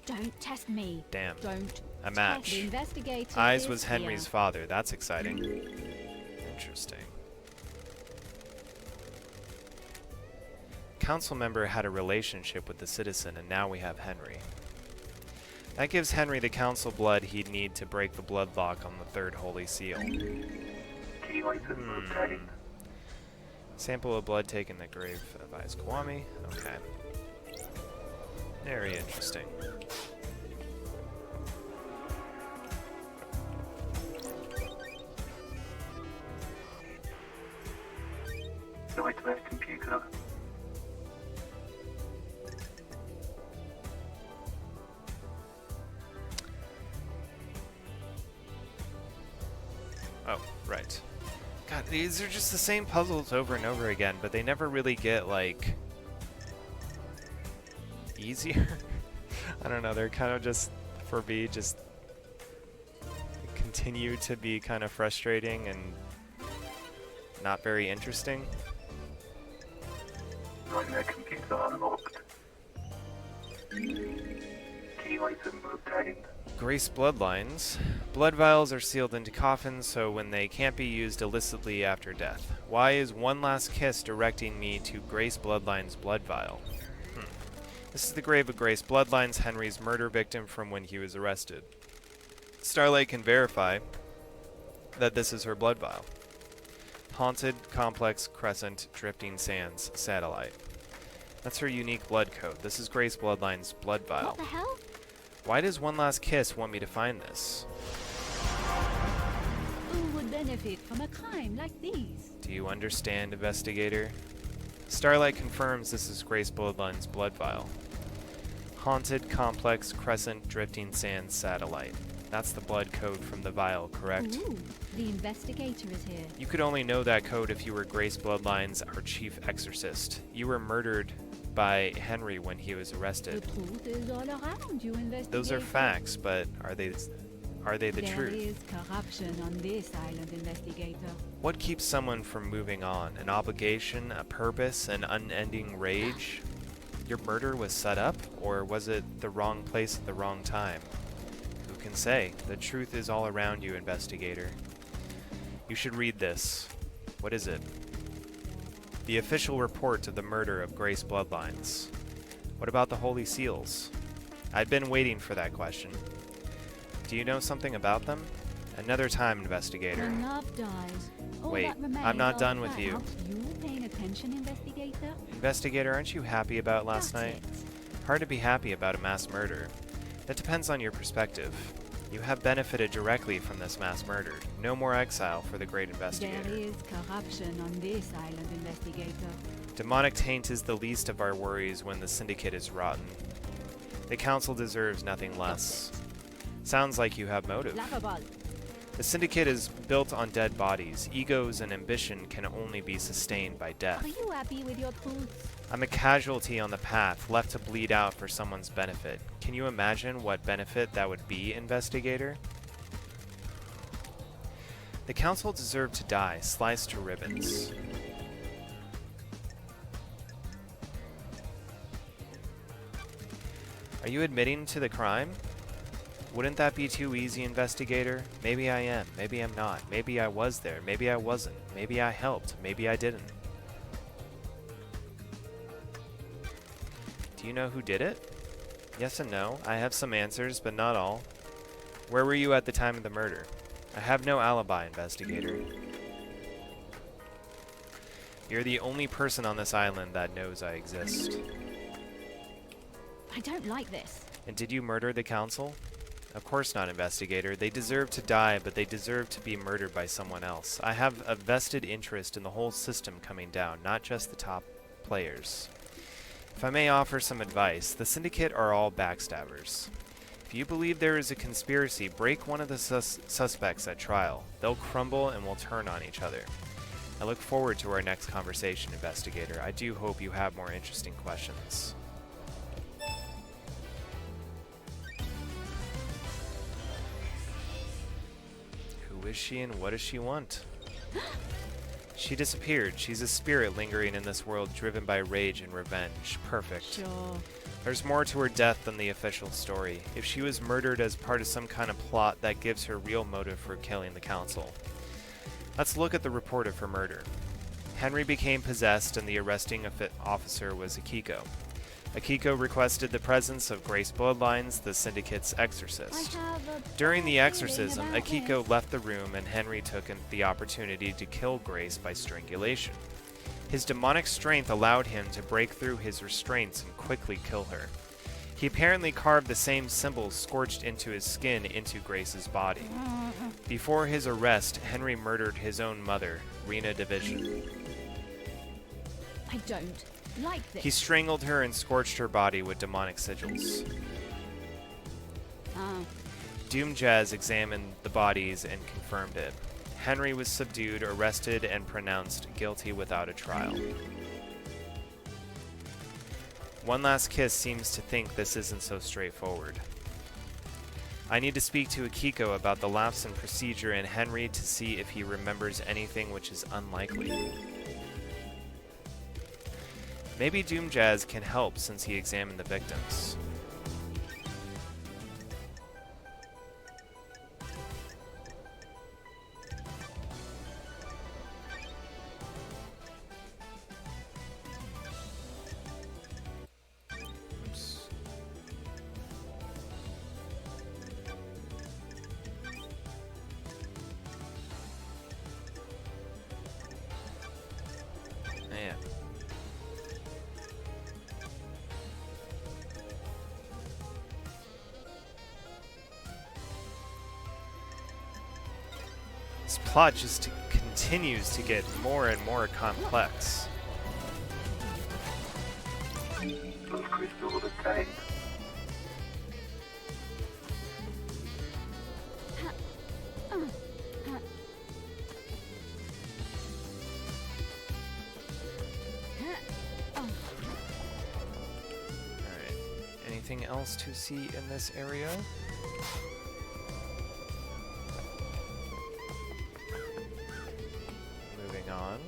don't test me. Damn. Don't. A test match. The investigator Aiz is was Henry's here. father. That's exciting. Interesting. Council member had a relationship with the citizen, and now we have Henry. That gives Henry the council blood he'd need to break the blood lock on the third holy seal. Key item obtained. Sample of blood taken at the grave of Aiz Kawami. Okay. Very interesting. Nightmare computer. Oh, right. God, these are just the same puzzles over and over again, but they never really get, like, easier. I don't know, they're kind of just, for me, just continue to be kind of frustrating and not very interesting. Nightmare computer unlocked. Key item obtained. Grace bloodlines. Blood vials are sealed into coffins, so when they can't be used illicitly after death. Why is One Last Kiss directing me to Grace Bloodline's blood vial? This is the grave of Grace Bloodlines, Henry's murder victim from when he was arrested. Starlight can verify that this is her blood vial. Haunted, complex, crescent, drifting sands, satellite. That's her unique blood code. This is Grace Bloodline's blood vial. What the hell? Why does One Last Kiss want me to find this? Who would benefit from a crime like these? Do you understand, investigator? Starlight confirms this is Grace Bloodline's blood vial. Haunted, complex, crescent, drifting sand, satellite. That's the blood code from the vial, correct? Ooh, the investigator is here. You could only know that code if you were Grace Bloodline's archief exorcist. You were murdered by Henry when he was The arrested. truth is all around you, investigator. Those are facts, but are they the There truth? is corruption on this island, investigator. What keeps someone from moving on? An obligation, a purpose, an unending rage? Your murder was set up, or was it the wrong place at the wrong time? Who can say? The truth is all around you, investigator. You should read this. What is it? The official report of the murder of Grace Bloodlines. What about the Holy Seals? I'd been waiting for that question. Do you know something about them? Another time, investigator. When love dies, all Wait, that remains I'm not are done with you. clouds. You paying attention, investigator? Investigator, aren't you happy about last That's night? it. Hard to be happy about a mass murder. That depends on your perspective. You have benefited directly from this mass murder. No more exile for the great There investigator. is corruption on this island, investigator. Demonic taint is the least of our worries when the syndicate is rotten. The council deserves nothing less. Sounds like you have motive. Laughable. The Syndicate is built on dead bodies. Egos and ambition can only be sustained by death. Are you happy with your boots? I'm a casualty on the path, left to bleed out for someone's benefit. Can you imagine what benefit that would be, Investigator? The Council deserved to die, sliced to ribbons. Are you admitting to the crime? Wouldn't that be too easy, Investigator? Maybe I am, maybe I'm not. Maybe I was there, maybe I wasn't. Maybe I helped, maybe I didn't. Do you know who did it? Yes and no. I have some answers, but not all. Where were you at the time of the murder? I have no alibi, Investigator. You're the only person on this island that knows I exist. I don't like this. And did you murder the Council? Of course not, Investigator. They deserve to die, but they deserve to be murdered by someone else. I have a vested interest in the whole system coming down, not just the top players. If I may offer some advice, the Syndicate are all backstabbers. If you believe there is a conspiracy, break one of the suspects at trial. They'll crumble and will turn on each other. I look forward to our next conversation, Investigator. I do hope you have more interesting questions. Who is she and what does she want? She disappeared. She's a spirit lingering in this world, driven by rage and revenge. Perfect. Sure. There's more to her death than the official story. If she was murdered as part of some kind of plot, that gives her real motive for killing the Council. Let's look at the report of her murder. Henry became possessed and the arresting officer was Akiko. Akiko requested the presence of Grace Bloodlines, the Syndicate's exorcist. During the exorcism, Akiko left the room and Henry took the opportunity to kill Grace by strangulation. His demonic strength allowed him to break through his restraints and quickly kill her. He apparently carved the same symbols scorched into his skin into Grace's body. Before his arrest, Henry murdered his own mother, Rena Division. I don't like this. He strangled her and scorched her body with demonic sigils. Doom Jazz examined the bodies and confirmed it. Henry was subdued, arrested, and pronounced guilty without a trial. One Last Kiss seems to think this isn't so straightforward. I need to speak to Akiko about the lapse in procedure and Henry to see if he remembers anything, which is unlikely. Maybe Doom Jazz can help since he examined the victims. Oops. Man. This plot just continues to get more and more complex. Those crystals obtained. Alright. Anything else to see in this area? Moving on.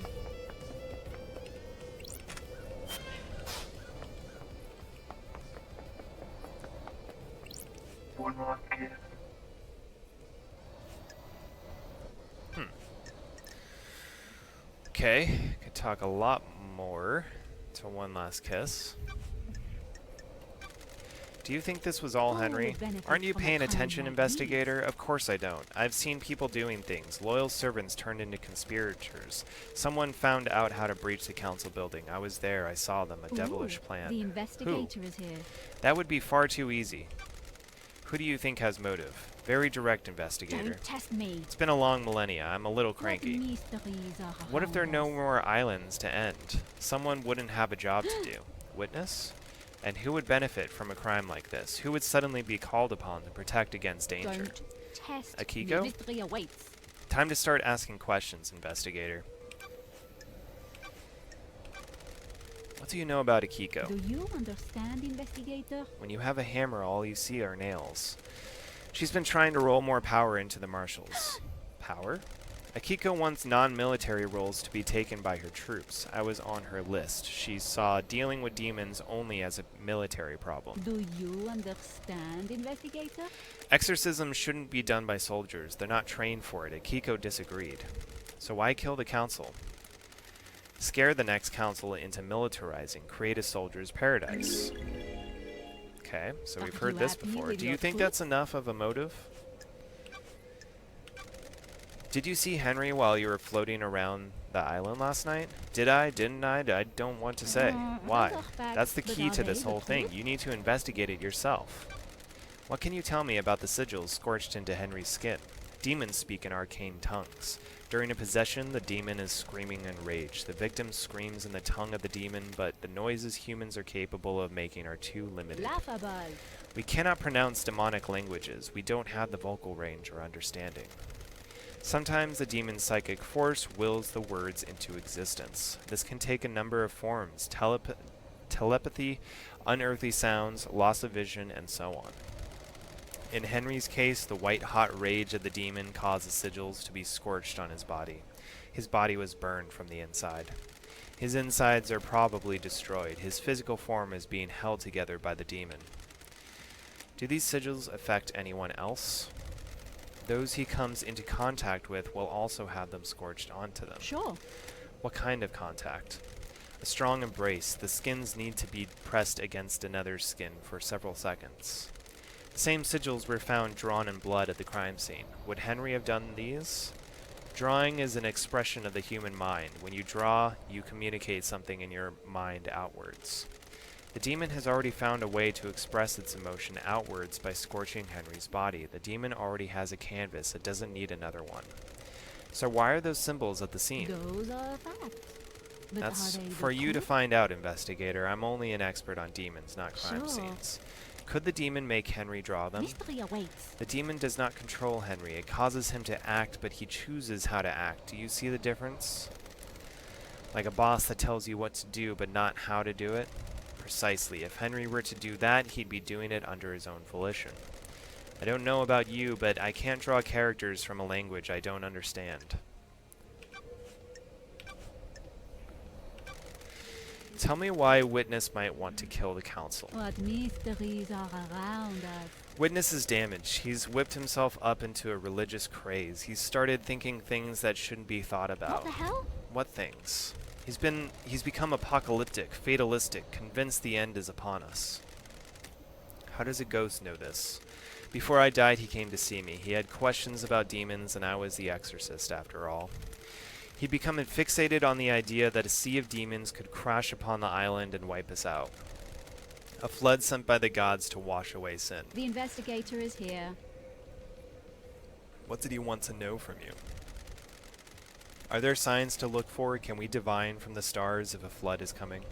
One last kiss. Okay, could talk a lot more to One Last Kiss. Do you think this was all All Henry? would benefit Aren't you from a paying time attention, like Investigator? Of course I don't. I've seen people doing things. Loyal servants turned into conspirators. Someone found out how to breach the council building. I was there. I saw them. A devilish Ooh, plan. The investigator is here. That would be far too easy. Who do you think has motive? Very direct, Investigator. Don't test me. It's been a long millennia. I'm a little cranky. What mysteries are What if there are no around us? more islands to end? Someone wouldn't have a job to do. Witness? And who would benefit from a crime like this? Who would suddenly be called upon to protect against danger? Don't test Akiko? me. Mystery awaits. Time to start asking questions, investigator. What do you know about Akiko? Do you understand, investigator? When you have a hammer, all you see are nails. She's been trying to roll more power into the marshals. Power? Akiko wants non-military roles to be taken by her troops. I was on her list. She saw dealing with demons only as a military problem. Do you understand, investigator? Exorcism shouldn't be done by soldiers. They're not trained for it. Akiko disagreed. So why kill the council? Scare the next council into militarizing. Create a soldier's paradise. Okay, so we've heard this before. Do you think that's enough of a motive? Did you see Henry while you were floating around the island last night? Did I? Didn't I? I don't want to say. Why? That's the key to this whole thing. You need to investigate it yourself. What can you tell me about the sigils scorched into Henry's skin? Demons speak in arcane tongues. During a possession, the demon is screaming in rage. The victim screams in the tongue of the demon, but the noises humans are capable of making are too limited. Laughable. We cannot pronounce demonic languages. We don't have the vocal range or understanding. Sometimes the demon's psychic force wills the words into existence. This can take a number of forms: telepathy, unearthly sounds, loss of vision, and so on. In Henry's case, the white-hot rage of the demon caused the sigils to be scorched on his body. His body was burned from the inside. His insides are probably destroyed. His physical form is being held together by the demon. Do these sigils affect anyone else? Those he comes into contact with will also have them scorched onto them. Sure. What kind of contact? A strong embrace. The skins need to be pressed against another's skin for several seconds. The same sigils were found drawn in blood at the crime scene. Would Henry have done these? Drawing is an expression of the human mind. When you draw, you communicate something in your mind outwards. The demon has already found a way to express its emotion outwards by scorching Henry's body. The demon already has a canvas. It doesn't need another one. So why are those symbols at the scene? Those are facts. But That's are they for the you to truth? find out, investigator. I'm only an expert on demons, not crime Sure. scenes. Could the demon make Henry draw them? Mystery awaits. The demon does not control Henry. It causes him to act, but he chooses how to act. Do you see the difference? Like a boss that tells you what to do, but not how to do it? Precisely. If Henry were to do that, he'd be doing it under his own volition. I don't know about you, but I can't draw characters from a language I don't understand. Tell me why Witness might want to kill the council. What mysteries are around us? Witness is damaged. He's whipped himself up into a religious craze. He's started thinking things that shouldn't be thought What about. the hell? What things? He's become apocalyptic, fatalistic, convinced the end is upon us. How does a ghost know this? Before I died, he came to see me. He had questions about demons, and I was the exorcist after all. He'd become fixated on the idea that a sea of demons could crash upon the island and wipe us out. A flood sent by the gods to wash away sin. The investigator is here. What did he want to know from you? Are there signs to look for? Can we divine from the stars if a flood is coming?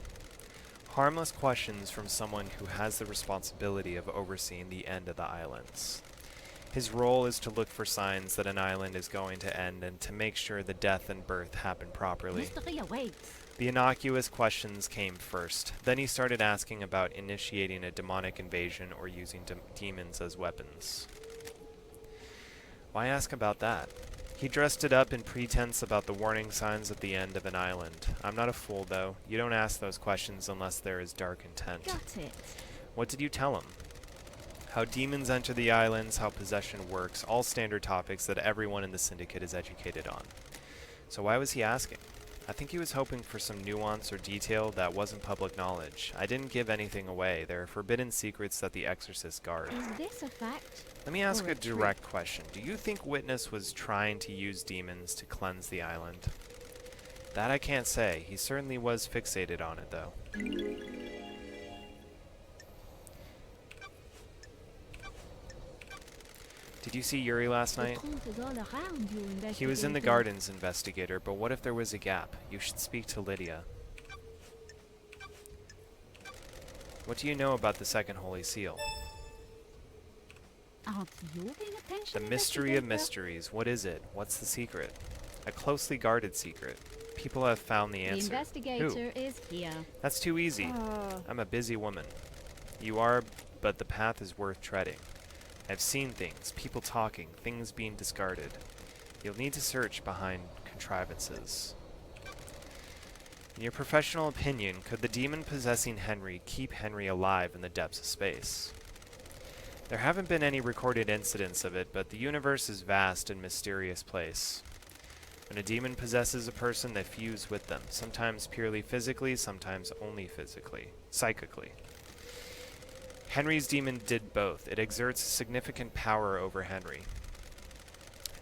Harmless questions from someone who has the responsibility of overseeing the end of the islands. His role is to look for signs that an island is going to end and to make sure the death and birth happen properly. Mystery awaits. The innocuous questions came first. Then he started asking about initiating a demonic invasion or using demons as weapons. Why ask about that? He dressed it up in pretense about the warning signs at the end of an island. I'm not a fool, though. You don't ask those questions unless there is dark intent. Got it. What did you tell him? How demons enter the islands, how possession works, all standard topics that everyone in the syndicate is educated on. So why was he asking? I think he was hoping for some nuance or detail that wasn't public knowledge. I didn't give anything away. There are forbidden secrets that the exorcists guard. Is this a fact? Let me ask Or a a trick? direct question. Do you think Witness was trying to use demons to cleanse the island? That I can't say. He certainly was fixated on it, though. Did you see Yuri last The night? truth is all around you, investigator. He was in the gardens, investigator, but what if there was a gap? You should speak to Lydia. What do you know about the second Holy Seal? Aren't you paying attention, The mystery of investigator? mysteries. What is it? What's the secret? A closely guarded secret. People have found the The answer. investigator is here. That's too easy. I'm a busy woman. You are, but the path is worth treading. I've seen things, people talking, things being discarded. You'll need to search behind contrivances. In your professional opinion, could the demon possessing Henry keep Henry alive in the depths of space? There haven't been any recorded incidents of it, but the universe is vast and mysterious place. When a demon possesses a person, they fuse with them, sometimes purely physically, sometimes only psychically. Henry's demon did both. It exerts significant power over Henry.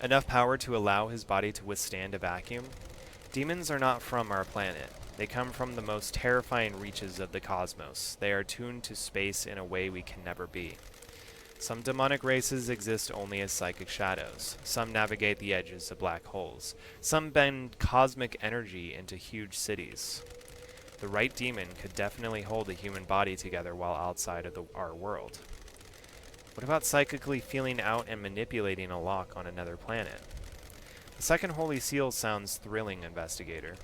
Enough power to allow his body to withstand a vacuum. Demons are not from our planet. They come from the most terrifying reaches of the cosmos. They are tuned to space in a way we can never be. Some demonic races exist only as psychic shadows. Some navigate the edges of black holes. Some bend cosmic energy into huge cities. The right demon could definitely hold a human body together while outside of our world. What about psychically feeling out and manipulating a lock on another planet? The second Holy Seal sounds thrilling, investigator.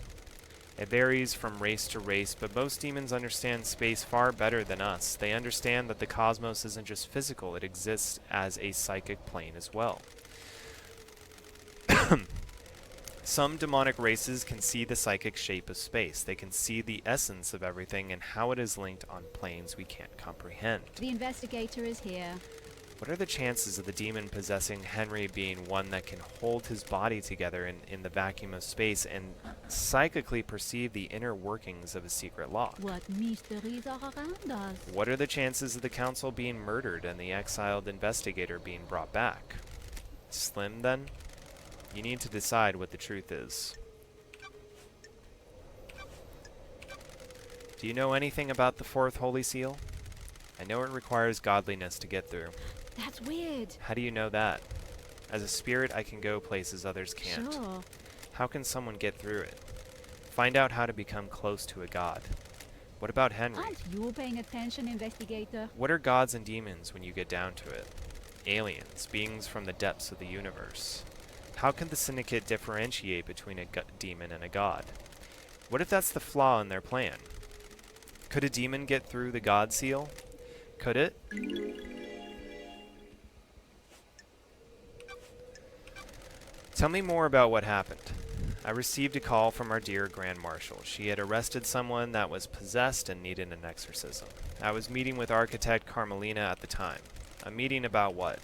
It varies from race to race, but most demons understand space far better than us. They understand that the cosmos isn't just physical, it exists as a psychic plane as well. Some demonic races can see the psychic shape of space. They can see the essence of everything and how it is linked on planes we can't comprehend. The investigator is here. What are the chances of the demon possessing Henry being one that can hold his body together in the vacuum of space and psychically perceive the inner workings of a secret lock? What mysteries are around us? What are the chances of the council being murdered and the exiled investigator being brought back? Slim, then? You need to decide what the truth is. Do you know anything about the fourth Holy Seal? I know it requires godliness to get through. That's weird. How do you know that? As a spirit, I can go places others can't. Sure. How can someone get through it? Find out how to become close to a god. What about Henry? Aren't you paying attention, investigator? What are gods and demons when you get down to it? Aliens, beings from the depths of the universe. How can the Syndicate differentiate between a demon and a god? What if that's the flaw in their plan? Could a demon get through the God Seal? Could it? Tell me more about what happened. I received a call from our dear Grand Marshal. She had arrested someone that was possessed and needed an exorcism. I was meeting with architect Carmelina at the time. A meeting about what?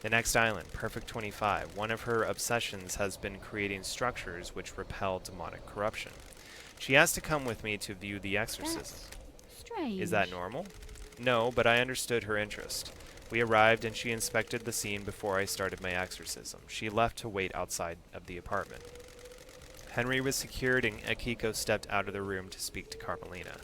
The next island, Perfect 25. One of her obsessions has been creating structures which repel demonic corruption. She asked to come with me to view the exorcism. That's strange. Is that normal? No, but I understood her interest. We arrived and she inspected the scene before I started my exorcism. She left to wait outside of the apartment. Henry was secured and Akiko stepped out of the room to speak to Carmelina.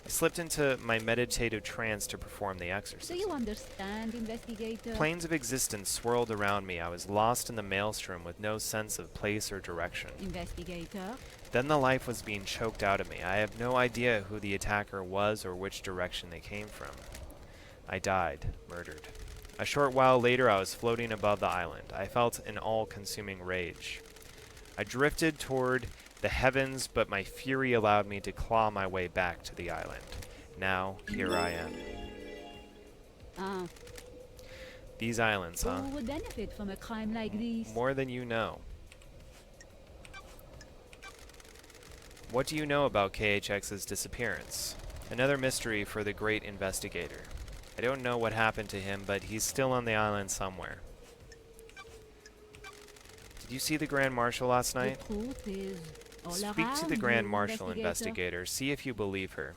I slipped into my meditative trance to perform the Do exorcism. you understand, investigator? Planes of existence swirled around me. I was lost in the maelstrom with no sense of place or direction. Investigator? Then the life was being choked out of me. I have no idea who the attacker was or which direction they came from. I died, murdered. A short while later, I was floating above the island. I felt an all-consuming rage. I drifted toward the heavens, but my fury allowed me to claw my way back to the island. Now, here I am. Ah, These islands, huh? who would benefit from a crime like this? More than you know. What do you know about KHX's disappearance? Another mystery for the great investigator. I don't know what happened to him, but he's still on the island somewhere. Did you see the Grand Marshal last night? The truth is all Speak around to the Grand you, Marshal investigator. See if you believe her.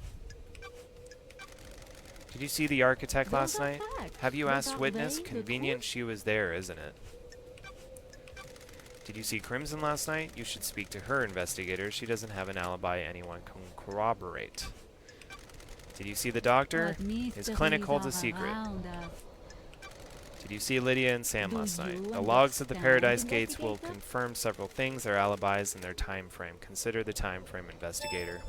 Did you see the architect Those last are night? facts, Have you but asked are witness? they the Convenient truth? she was there, isn't it? Did you see Crimson last night? You should speak to her, investigator. She doesn't have an alibi anyone can corroborate. Did you see the doctor? What His clinic mysteries holds a are secret. around us? Did you see Lydia and Sam Do last night? you The logs of the understand, Paradise Gates will investigator? confirm several things, their alibis and their time frame. Consider the time frame, investigator.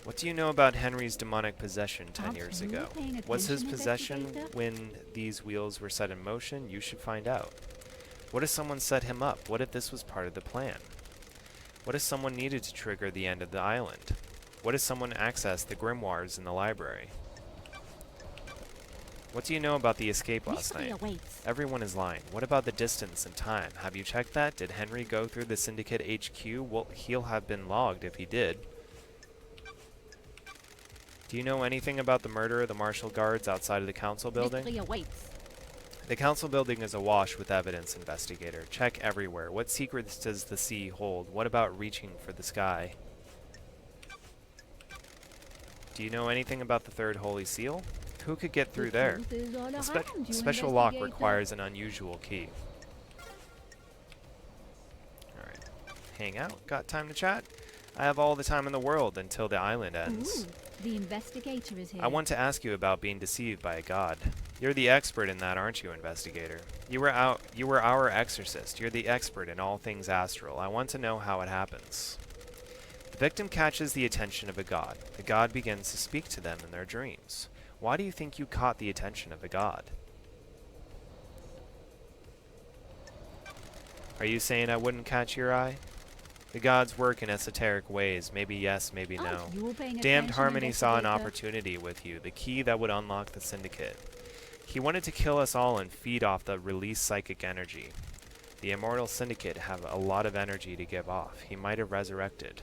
What do you know about Henry's demonic possession 10 Aren't years you ago? paying Was his attention, possession investigator? when these wheels were set in motion? You should find out. What if someone set him up? What if this was part of the plan? What if someone needed to trigger the end of the island? What if someone accessed the grimoires in the library? What do you know about the escape last Mystery night? awaits. Everyone is lying. What about the distance and time? Have you checked that? Did Henry go through the Syndicate HQ? Well, he'll have been logged if he did. Do you know anything about the murder of the Marshal Guards outside of the Council building? Mystery awaits. The Council building is awash with evidence, investigator. Check everywhere. What secrets does the sea hold? What about reaching for the sky? Do you know anything about the Third Holy Seal? Who could get through The there? truth is all A around you, special lock investigator. requires an unusual key. Alright. Hang out. Got time to chat? I have all the time in the world until the island ends. Ooh, the investigator is here. I want to ask you about being deceived by a god. You're the expert in that, aren't you, investigator? You were our exorcist. You're the expert in all things astral. I want to know how it happens. The victim catches the attention of a god. The god begins to speak to them in their dreams. Why do you think you caught the attention of a god? Are you saying I wouldn't catch your eye? The gods work in esoteric ways. Maybe yes, maybe no. Aren't you paying Damned attention, Harmony saw an investigator? opportunity with you, the key that would unlock the Syndicate. He wanted to kill us all and feed off the released psychic energy. The Immortal Syndicate have a lot of energy to give off. He might have resurrected.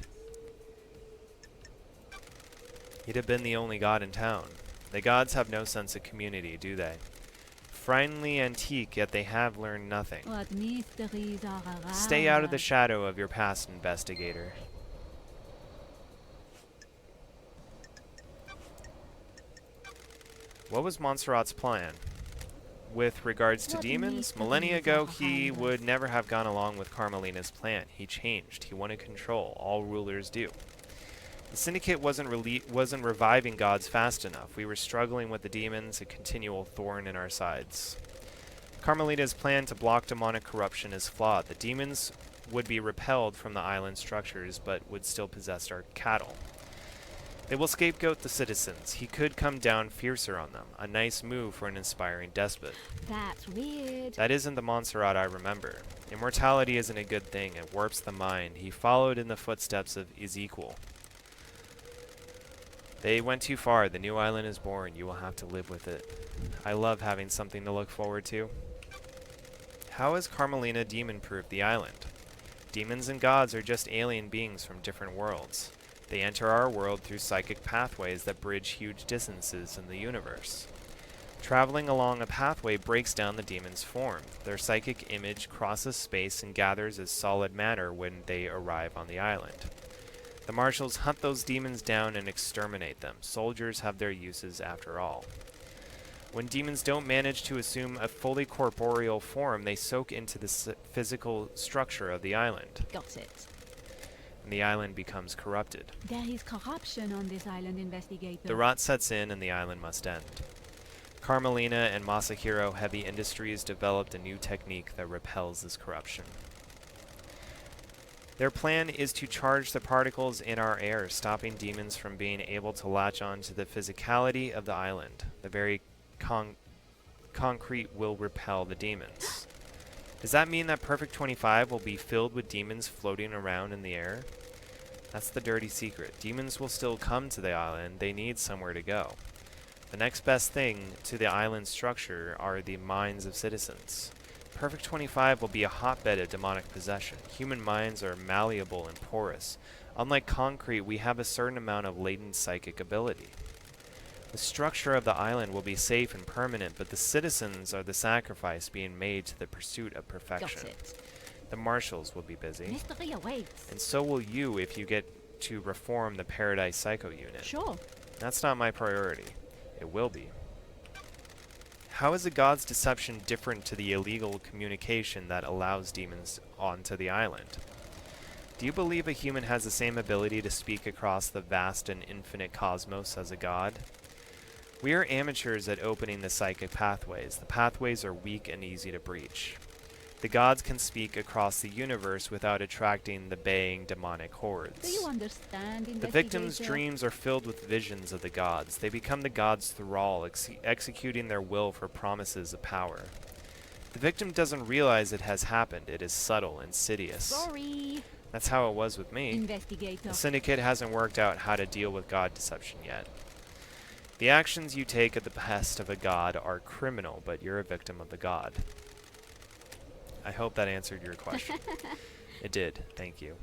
He'd have been the only god in town. The gods have no sense of community, do they? Friendly antique, yet they have learned nothing. What mysteries are around Stay out of the us? shadow of your past, investigator. What was Montserrat's plan? With regards to What demons, mysteries millennia ago are he behind would us? never have gone along with Carmelina's plan. He changed. He wanted control. All rulers do. The Syndicate wasn't reviving gods fast enough. We were struggling with the demons, a continual thorn in our sides. Carmelina's plan to block demonic corruption is flawed. The demons would be repelled from the island structures, but would still possess our cattle. They will scapegoat the citizens. He could come down fiercer on them. A nice move for an inspiring despot. That's weird. That isn't the Montserrat I remember. Immortality isn't a good thing. It warps the mind. He followed in the footsteps of Ezekiel. They went too far. The new island is born. You will have to live with it. I love having something to look forward to. How has Carmelina demon-proofed the island? Demons and gods are just alien beings from different worlds. They enter our world through psychic pathways that bridge huge distances in the universe. Traveling along a pathway breaks down the demon's form. Their psychic image crosses space and gathers as solid matter when they arrive on the island. The marshals hunt those demons down and exterminate them. Soldiers have their uses after all. When demons don't manage to assume a fully corporeal form, they soak into the physical structure of the island, Got it. and the island becomes corrupted. There is corruption on this island, investigator. The rot sets in and the island must end. Carmelina and Masahiro Heavy Industries developed a new technique that repels this corruption. Their plan is to charge the particles in our air, stopping demons from being able to latch on to the physicality of the island. The very concrete will repel the demons. Does that mean that Perfect 25 will be filled with demons floating around in the air? That's the dirty secret. Demons will still come to the island. They need somewhere to go. The next best thing to the island structure are the minds of citizens. Perfect 25 will be a hotbed of demonic possession. Human minds are malleable and porous. Unlike concrete, we have a certain amount of latent psychic ability. The structure of the island will be safe and permanent, but the citizens are the sacrifice being made to the pursuit of perfection. Got it. The marshals will be busy, Mystery awaits. and so will you if you get to reform the Paradise Psycho unit. Sure. That's not my priority. It will be. How is a god's deception different to the illegal communication that allows demons onto the island? Do you believe a human has the same ability to speak across the vast and infinite cosmos as a god? We are amateurs at opening the psychic pathways. The pathways are weak and easy to breach. The gods can speak across the universe without attracting the baying demonic hordes. Do you understand, The victim's investigator? dreams are filled with visions of the gods. They become the gods' thrall, executing their will for promises of power. The victim doesn't realize it has happened. It is subtle, insidious. Sorry, That's how it was with me. investigator. The Syndicate hasn't worked out how to deal with god deception yet. The actions you take at the behest of a god are criminal, but you're a victim of the god. I hope that answered your question. It did. Thank you.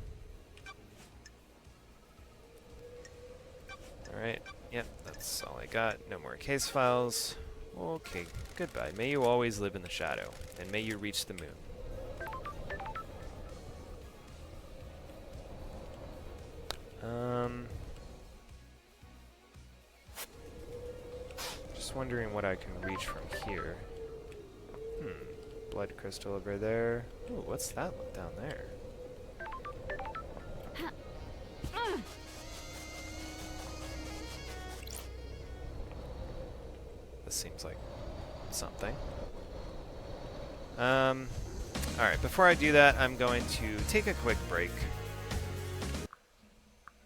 Alright. Yep, that's all I got. No more case files. Okay, goodbye. May you always live in the shadow, and may you reach the moon. Just wondering what I can reach from here. Blood crystal over there. Ooh, what's that look down there? This seems like something. Alright, before I do that, I'm going to take a quick break.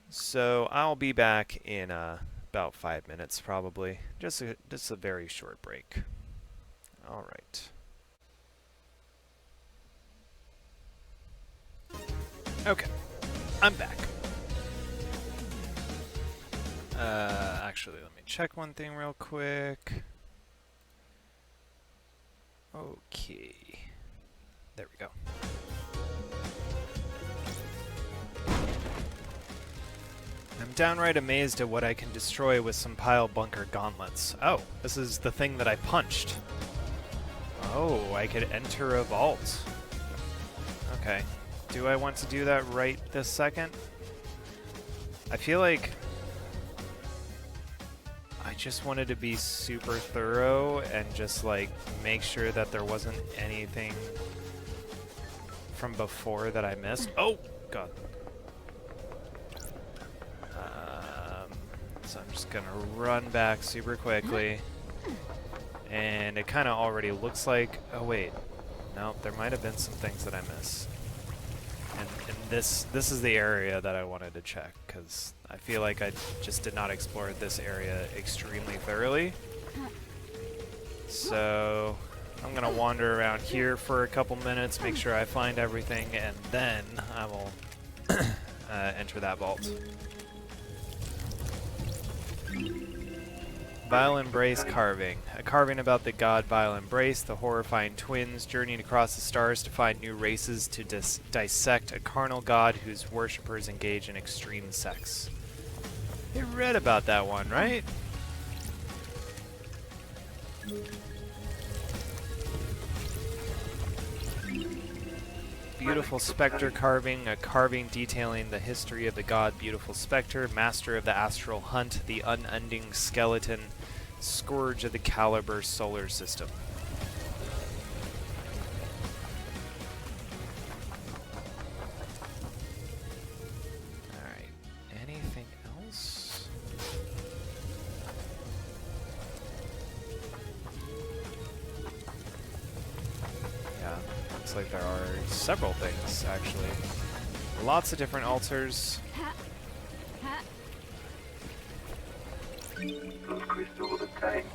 So I'll be back in about 5 minutes, probably. Just a very short break. Alright. Okay, I'm back. Actually, let me check one thing real quick. Okay. There we go. I'm downright amazed at what I can destroy with some pile bunker gauntlets. Oh, this is the thing that I punched. Oh, I could enter a vault. Okay. Do I want to do that right this second? I feel like I just wanted to be super thorough and just like make sure that there wasn't anything from before that I missed. Oh, God. So I'm just gonna run back super quickly. And it kind of already looks like... Oh, wait. No, there might have been some things that I missed. And this is the area that I wanted to check, because I feel like I just did not explore this area extremely thoroughly. So I'm going to wander around here for a couple minutes, make sure I find everything, and then I will enter that vault. Vile Embrace carving. A carving about the god Vile Embrace, the horrifying twins journeyed across the stars to find new races to dissect a carnal god whose worshippers engage in extreme sex. You read about that one, right? Beautiful Spectre carving, a carving detailing the history of the god Beautiful Spectre, master of the astral hunt, the unending skeleton, scourge of the Caliber solar system. Alright, anything else? Yeah, looks like there are several things, actually. Lots of different altars. Those crystals obtained.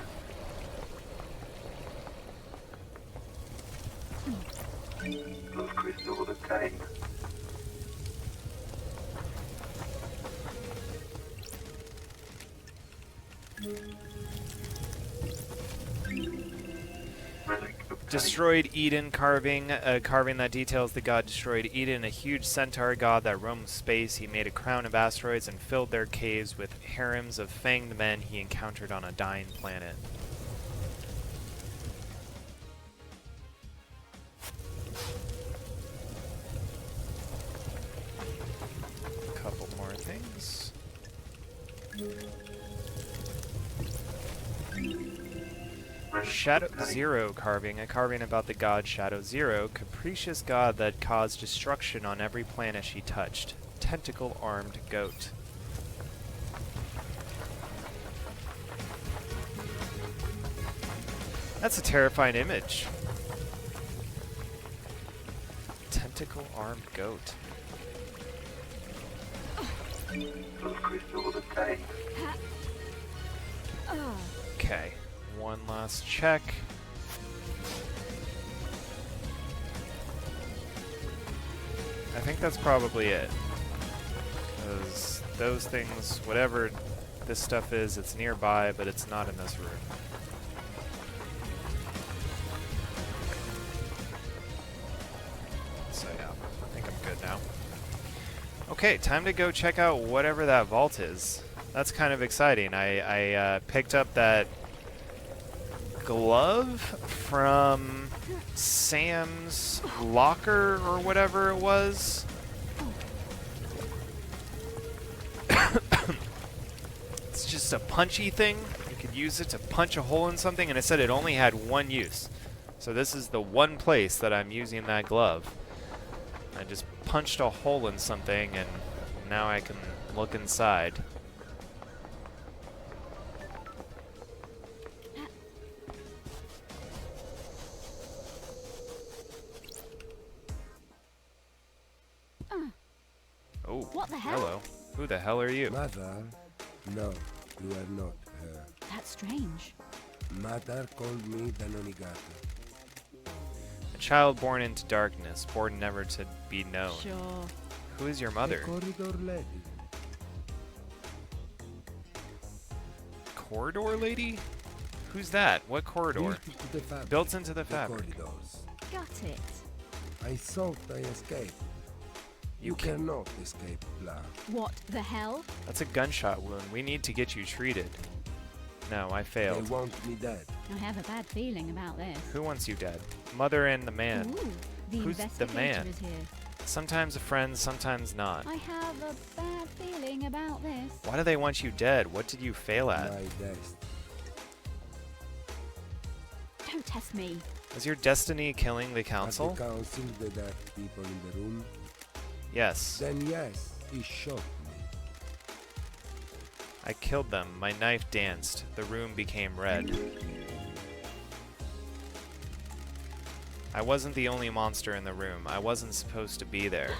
Those crystals obtained. Destroyed Eden carving, a carving that details the god Destroyed Eden, a huge centaur god that roamed space. He made a crown of asteroids and filled their caves with harems of fanged men he encountered on a dying planet. A couple more things. Shadow Zero carving, a carving about the god Shadow Zero, capricious god that caused destruction on every planet she touched. Tentacle-armed goat. That's a terrifying image. Tentacle armed goat. Those crystals obtained. Okay, one last check. I think that's probably it. Because those things, whatever this stuff is, it's nearby, but it's not in this room. So yeah, I think I'm good now. Okay, time to go check out whatever that vault is. That's kind of exciting. I picked up that glove from Sam's locker or whatever it was. It's just a punchy thing. You could use it to punch a hole in something, and it said it only had one use. So this is the one place that I'm using that glove. I just punched a hole in something, and now I can look inside. Oh, What the hell? hello. Who the hell are you? Mother? No, you are not her. That's strange. Mother called me Danonigata. A child born into darkness, born never to be known. Sure. Who is your The mother? corridor lady. Corridor lady? Who's that? What corridor? Built into the fabric. Built into the The fabric. corridors. Got it. I thought I escaped. You cannot escape, Blah. What the hell? That's a gunshot wound. We need to get you treated. No, I They failed. want me dead. I have a bad feeling about this. Who wants you dead? Mother and the man. Ooh, the Who's the investigator man? is here. Sometimes a friend, sometimes not. I have a bad feeling about this. Why do they want you dead? What did you fail at? My best. Don't test me. Was your destiny killing the At council? the council, the dark people in the room. Yes. Then yes, he shot me. I killed them. My knife danced. The room became red. I wasn't the only monster in the room. I wasn't supposed to be there.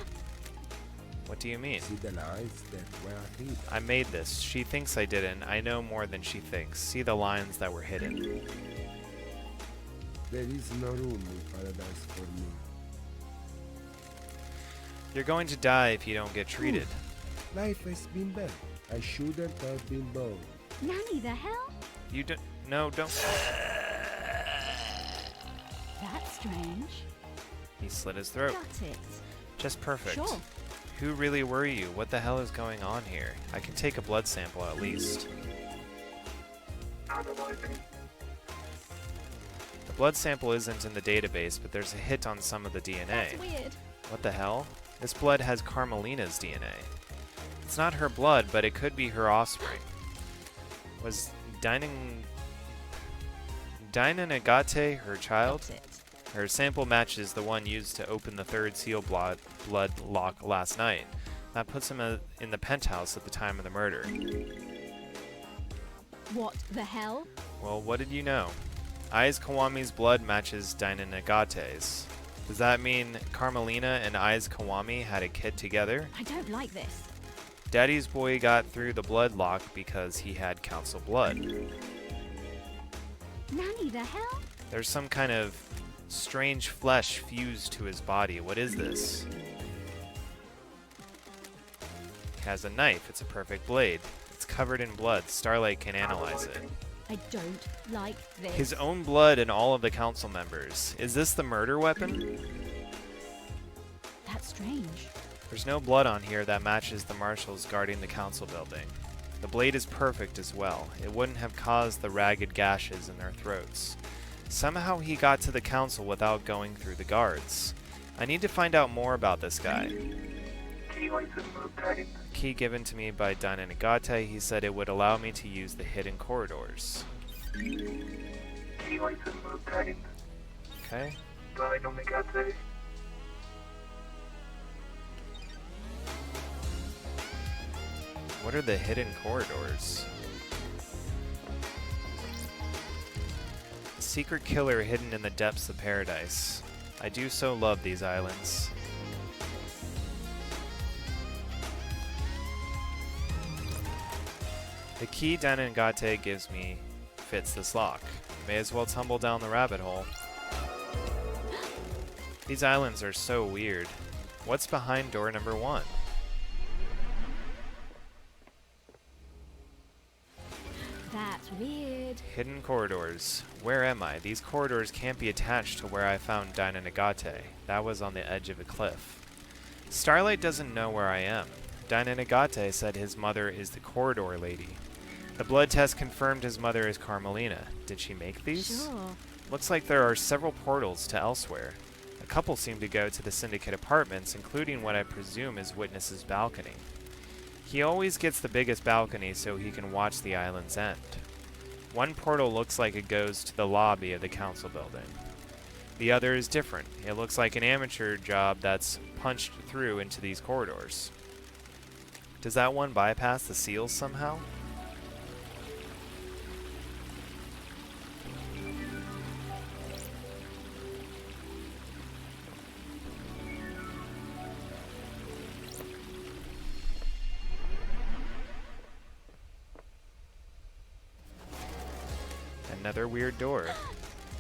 What do you mean? See the lines that were hidden. I made this. She thinks I didn't. I know more than she thinks. See the lines that were hidden. There is no room in paradise for me. You're going to die if you don't get treated. Life has been bad. I shouldn't have been born. Nanny, the hell? You don't. No, don't. That's strange. He slit his throat. Got it. Just perfect. Sure. Who really were you? What the hell is going on here? I can take a blood sample at least. Analyzing. The blood sample isn't in the database, but there's a hit on some of the DNA. That's weird. What the hell? This blood has Carmelina's DNA. It's not her blood, but it could be her offspring. Was Dinah-Nagate her child? Got it. Her sample matches the one used to open the third seal blood lock last night. That puts him in the penthouse at the time of the murder. What the hell? Well, what did you know? Aiz Kawami's blood matches Dinah-Nagate's. Does that mean Carmelina and Aiz Kawami had a kid together? I don't like this. Daddy's boy got through the blood lock because he had council blood. Nanny, the hell? There's some kind of strange flesh fused to his body. What is this? He has a knife. It's a perfect blade. It's covered in blood. Starlight can analyze it. I don't like this. His own blood and all of the council members. Is this the murder weapon? That's strange. There's no blood on here that matches the marshals guarding the council building. The blade is perfect as well. It wouldn't have caused the ragged gashes in their throats. Somehow he got to the council without going through the guards. I need to find out more about this guy. Key item obtained. Key given to me by Dinah-Nagate, he said it would allow me to use the hidden corridors. Key item obtained. Okay. Dinah-Nagate. What are the hidden corridors? Secret killer hidden in the depths of paradise. I do so love these islands. The key Dainagate gives me fits this lock. May as well tumble down the rabbit hole. These islands are so weird. What's behind door number 1? That's weird. Hidden corridors. Where am I? These corridors can't be attached to where I found Dainagate. That was on the edge of a cliff. Starlight doesn't know where I am. Dainagate said his mother is the corridor lady. The blood test confirmed his mother is Carmelina. Did she make these? Sure. Looks like there are several portals to elsewhere. A couple seem to go to the Syndicate apartments, including what I presume is Witness's balcony. He always gets the biggest balcony so he can watch the island's end. One portal looks like it goes to the lobby of the council building. The other is different. It looks like an amateur job that's punched through into these corridors. Does that one bypass the seals somehow? Another weird door.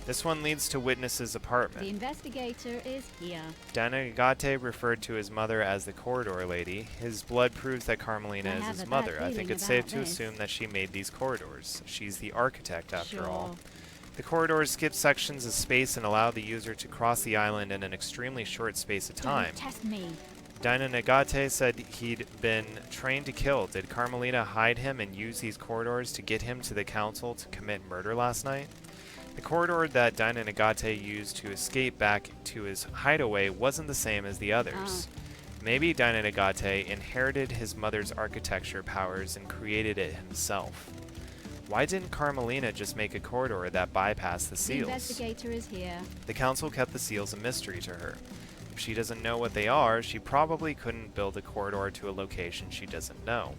This one leads to Witness's apartment. The investigator is here. Dainagate referred to his mother as the corridor lady. His blood proves that Carmelina I is have his a bad mother. I think feeling it's safe about to this. assume that she made these corridors. She's the architect after all. Sure. The corridors skip sections of space and allow the user to cross the island in an extremely short space of time. Don't test me. Dainagate said he'd been trained to kill. Did Carmelina hide him and use these corridors to get him to the council to commit murder last night? The corridor that Dainagate used to escape back to his hideaway wasn't the same as the others. Maybe Dainagate inherited his mother's architecture powers and created it himself. Why didn't Carmelina just make a corridor that bypassed the The seals? investigator is here. The council kept the seals a mystery to her. If she doesn't know what they are, she probably couldn't build a corridor to a location she doesn't know.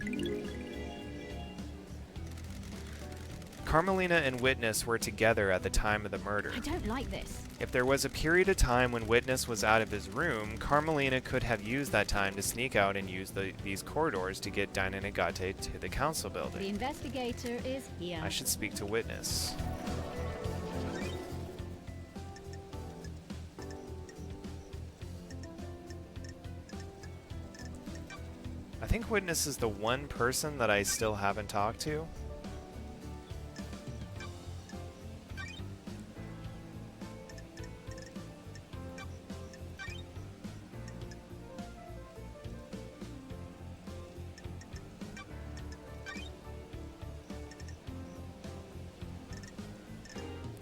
Carmelina and Witness were together at the time of the murder. I don't like this. If there was a period of time when Witness was out of his room, Carmelina could have used that time to sneak out and use these corridors to get Dainagate to the council The building. investigator is here. I should speak to Witness. I think Witness is the one person that I still haven't talked to.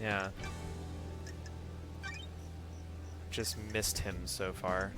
Yeah. Just missed him so far.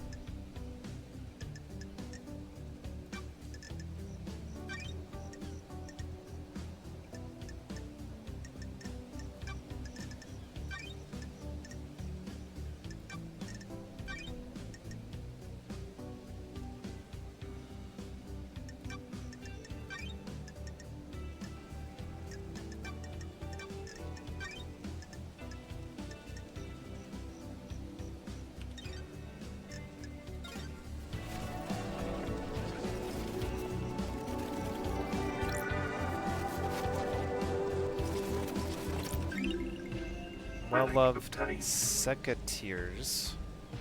Well-loved secateurs.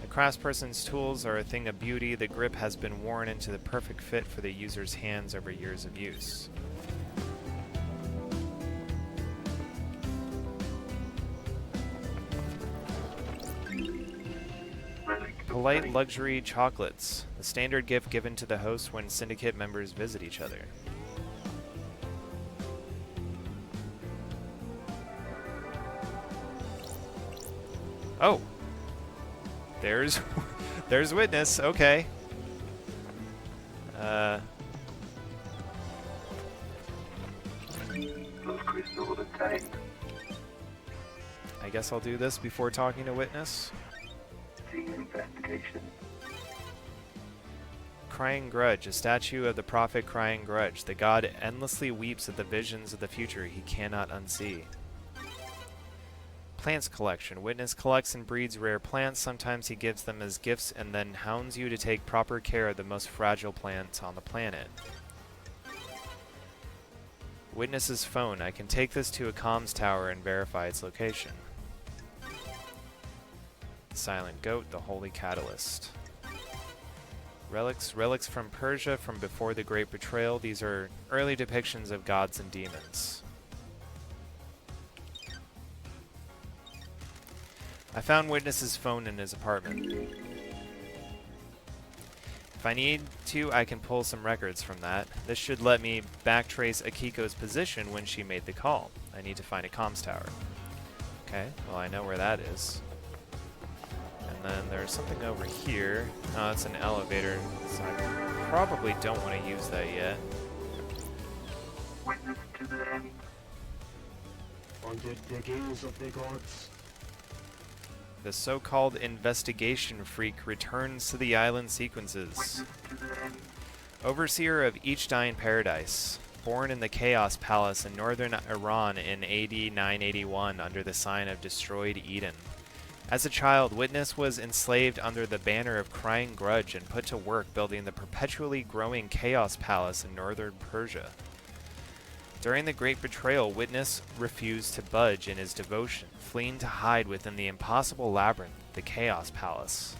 A craftsperson's tools are a thing of beauty. The grip has been worn into the perfect fit for the user's hands over years of use. Polite luxury chocolates. The standard gift given to the host when syndicate members visit each other. Oh, there's there's Witness. Okay. Those crystals obtained. I guess I'll do this before talking to Witness. Cease investigation. Crying Grudge, a statue of the prophet Crying Grudge. The god endlessly weeps at the visions of the future he cannot unsee. Plants collection. Witness collects and breeds rare plants. Sometimes he gives them as gifts and then hounds you to take proper care of the most fragile plants on the planet. Witness's phone. I can take this to a comms tower and verify its location. Silent Goat, the Holy Catalyst. Relics from Persia from before the Great Betrayal. These are early depictions of gods and demons. I found Witness's phone in his apartment. If I need to, I can pull some records from that. This should let me backtrace Akiko's position when she made the call. I need to find a comms tower. Okay, well I know where that is. And then there's something over here. Oh, it's an elevator, so I probably don't want to use that yet. Witness to the end. Under the gaze of the gods. The so-called investigation freak returns to the island sequences. Witness to the end. Overseer of each dying paradise. Born in the Chaos Palace in northern Iran in AD 981 under the sign of Destroyed Eden. As a child, Witness was enslaved under the banner of Crying Grudge and put to work building the perpetually growing Chaos Palace in northern Persia. During the Great Betrayal, Witness refused to budge in his devotion, fleeing to hide within the impossible labyrinth, the Chaos Palace.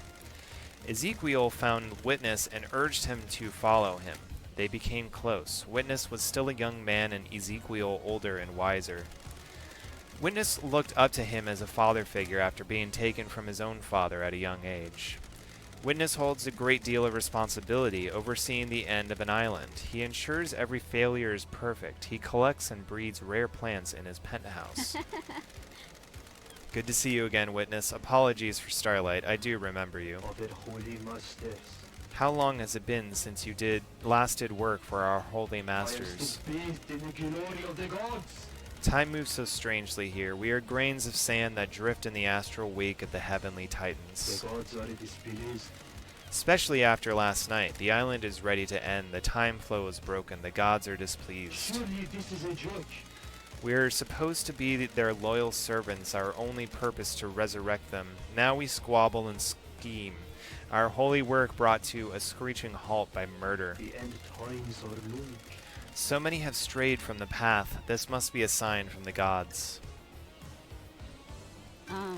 Ezekiel found Witness and urged him to follow him. They became close. Witness was still a young man and Ezekiel older and wiser. Witness looked up to him as a father figure after being taken from his own father at a young age. Witness holds a great deal of responsibility overseeing the end of an island. He ensures every failure is perfect. He collects and breeds rare plants in his penthouse. Good to see you again, Witness. Apologies for Starlight. I do remember you. Of the holy masters. How long has it been since you last did work for our holy masters? I am bathed in the glory of the gods. Time moves so strangely here. We are grains of sand that drift in the astral wake of the heavenly titans. The gods are displeased. Especially after last night. The island is ready to end. The time flow is broken. The gods are displeased. Surely this is a joke. We are supposed to be their loyal servants, our only purpose to resurrect them. Now we squabble and scheme. Our holy work brought to a screeching halt by murder. The end times are long. So many have strayed from the path. This must be a sign from the gods. Ah,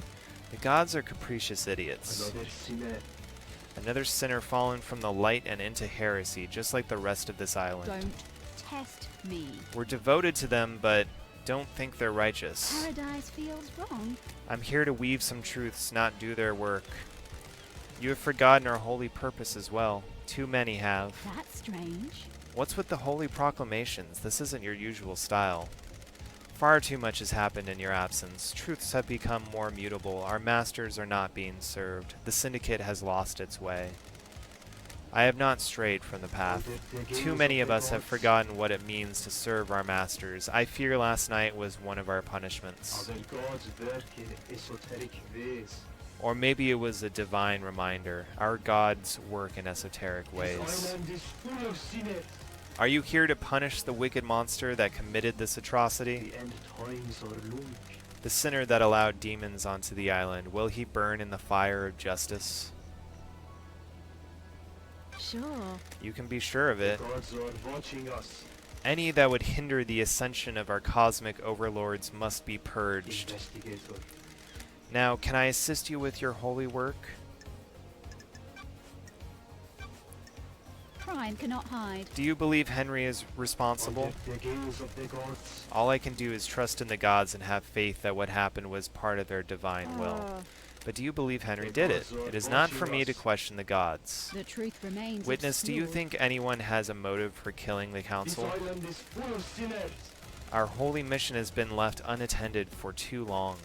The gods are capricious idiots. Another sinner. Another sinner fallen from the light and into heresy, just like the rest of this island. don't test me. We're devoted to them, but don't think they're righteous. Paradise feels wrong. I'm here to weave some truths, not do their work. You have forgotten our holy purpose as well. Too many have. That's strange. What's with the holy proclamations? This isn't your usual style. Far too much has happened in your absence. Truths have become more mutable. Our masters are not being served. The Syndicate has lost its way. I have not strayed from the path. Too many of us have forgotten what it means to serve our masters. I fear last night was one of our punishments. Other gods work in esoteric ways. Or maybe it was a divine reminder. Our gods work in esoteric ways. This island is full of sinners. Are you here to punish the wicked monster that committed this atrocity? The end times are long. The sinner that allowed demons onto the island, will he burn in the fire of justice? Sure. You can be sure of it. The gods are watching us. Any that would hinder the ascension of our cosmic overlords must be purged. Investigator. Now, can I assist you with your holy work? Crime cannot hide. Do you believe Henry is responsible? Under the gaze of the gods. All I can do is trust in the gods and have faith that what happened was part of their divine will. Ah, But do you believe Henry did it? It is not for me to question the gods. the truth remains. Witness, do you obscure. think anyone has a motive for killing the This council? island is full of sinners. Our holy mission has been left unattended for too long.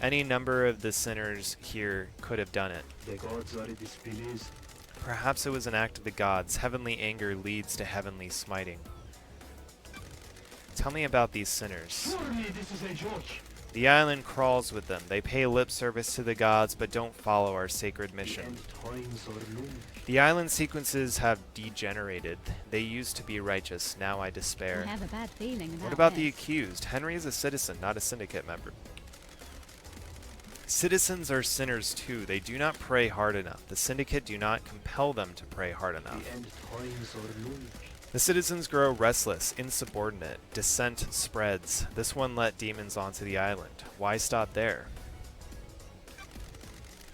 Any number of the sinners here could have done it. The gods are displeased. Perhaps it was an act of the gods. Heavenly anger leads to heavenly smiting. Tell me about these sinners. Surely this is a joke. The island crawls with them. They pay lip service to the gods, but don't follow our sacred The mission. end times are long. The island sequences have degenerated. They used to be righteous. Now I I despair. have a bad feeling about What about the this. accused? Henry is a citizen, not a syndicate member. Citizens are sinners too. They do not pray hard enough. The syndicate do not compel them to pray hard enough. The end times are long. The citizens grow restless, insubordinate. Dissent spreads. This one let demons onto the island. Why stop there?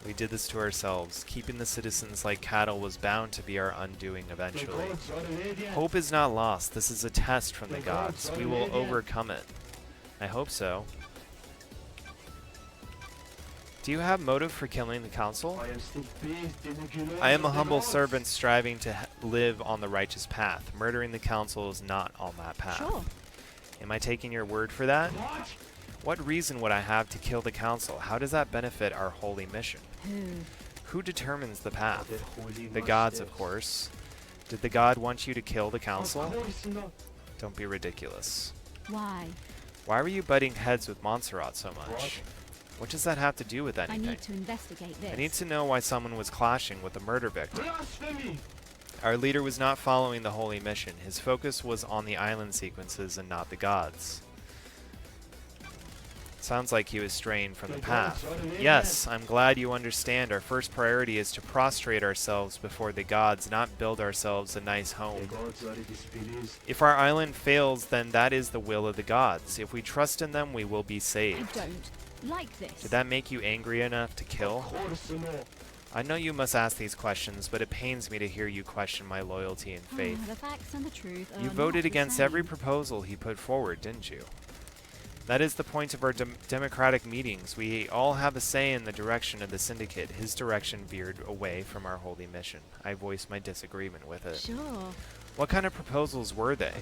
We did this to ourselves. Keeping the citizens like cattle was bound to be our undoing eventually. Hope is not lost. This is a test from the gods. We will overcome it. I hope so. Do you have motive for killing the council? I am a humble servant striving to live on the righteous path. Murdering the council is not on that path. Sure. Am I taking your word for that? What reason would I have to kill the council? How does that benefit our holy mission? Who determines the path? The gods, of course. Did the god want you to kill the council? Don't be ridiculous. Why? Why were you butting heads with Montserrat so much? What does that have to do with I anything? need to investigate this. I need to know why someone was clashing with a murder victim. Our leader was not following the holy mission. His focus was on the island sequences and not the gods. Sounds like he was straying from the path. Yes, I'm glad you understand. Our first priority is to prostrate ourselves before the gods, not build ourselves a nice home. If our island fails, then that is the will of the gods. If we trust in them, we will be I saved. don't like this. Did that make you angry enough to kill? I know you must ask these questions, but it pains me to hear you question my loyalty and faith. The facts and the truth are You not voted the against same. every proposal he put forward, didn't you? That is the point of our democratic meetings. We all have a say in the direction of the syndicate. His direction veered away from our holy mission. I voiced my disagreement with it. Sure. What kind of proposals were they?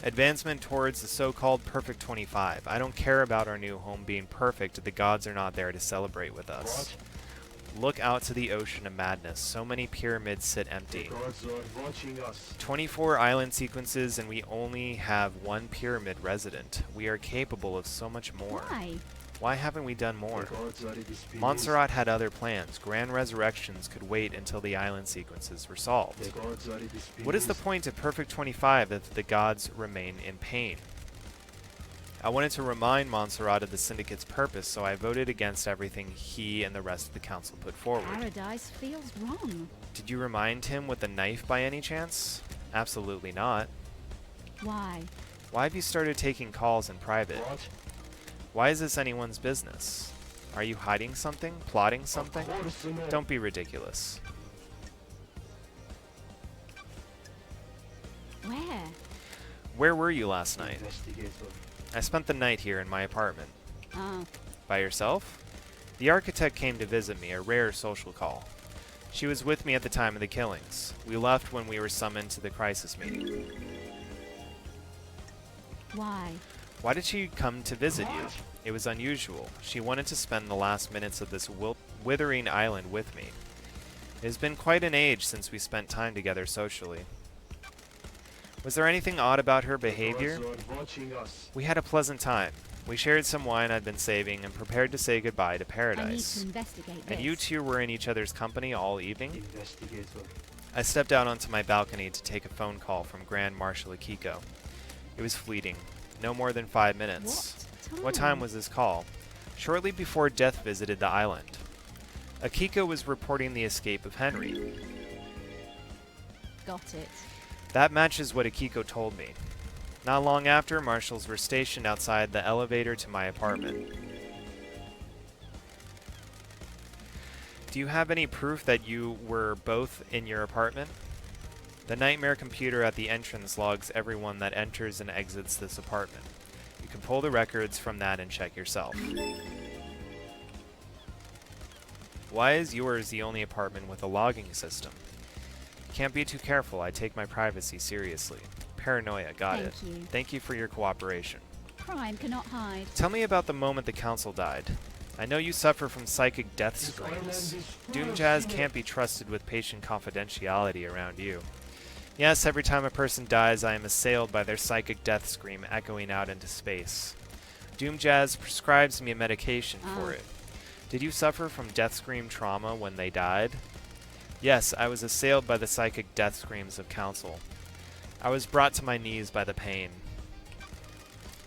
Advancement towards the so-called Perfect 25. I don't care about our new home being perfect. The gods are not there to celebrate with us. Look out to the ocean of madness. So many pyramids sit empty. 24 island sequences and we only have one pyramid resident. We are capable of so much more. Why? Why haven't we done more? Montserrat had other plans. Grand resurrections could wait until the island sequences were solved. What is the point of Perfect 25 if the gods remain in pain? I wanted to remind Montserrat of the Syndicate's purpose, so I voted against everything he and the rest of the council put forward. Paradise feels wrong. Did you remind him with a knife by any chance? Absolutely not. Why? Why have you started taking calls in private? Why is this anyone's business? Are you hiding something? Plotting something? Don't be ridiculous. Where? Where were you last night? I spent the night here in my apartment. Oh, By yourself? The architect came to visit me, a rare social call. She was with me at the time of the killings. We left when we were summoned to the crisis meeting. why? Why did she come to visit you? It was unusual. She wanted to spend the last minutes of this withering island with me. It has been quite an age since we spent time together socially. Was there anything odd about her behavior? We had a pleasant time. We shared some wine I'd been saving and prepared to say goodbye to I need paradise. to investigate this. And you two were in each other's company all evening? I stepped out onto my balcony to take a phone call from Grand Marshal Akiko. It was fleeting. No more than 5 minutes. What time was this call? Shortly before death visited the island. Akiko was reporting the escape of Henry. Got it. That matches what Akiko told me. Not long after, marshals were stationed outside the elevator to my apartment. Do you have any proof that you were both in your apartment? The nightmare computer at the entrance logs everyone that enters and exits this apartment. You can pull the records from that and check yourself. Why is yours the only apartment with a logging system? Can't be too careful. I take my privacy seriously. Paranoia, got it. Thank you. Thank you for your cooperation. Crime cannot hide. Tell me about the moment the council died. I know you suffer from psychic death screams. Doomjazz can't be trusted with patient confidentiality around you. Yes, every time a person dies, I am assailed by their psychic death scream echoing out into space. Doomjazz prescribes me a medication for it. Did you suffer from death scream trauma when they died? Yes, I was assailed by the psychic death screams of council. I was brought to my knees by the pain.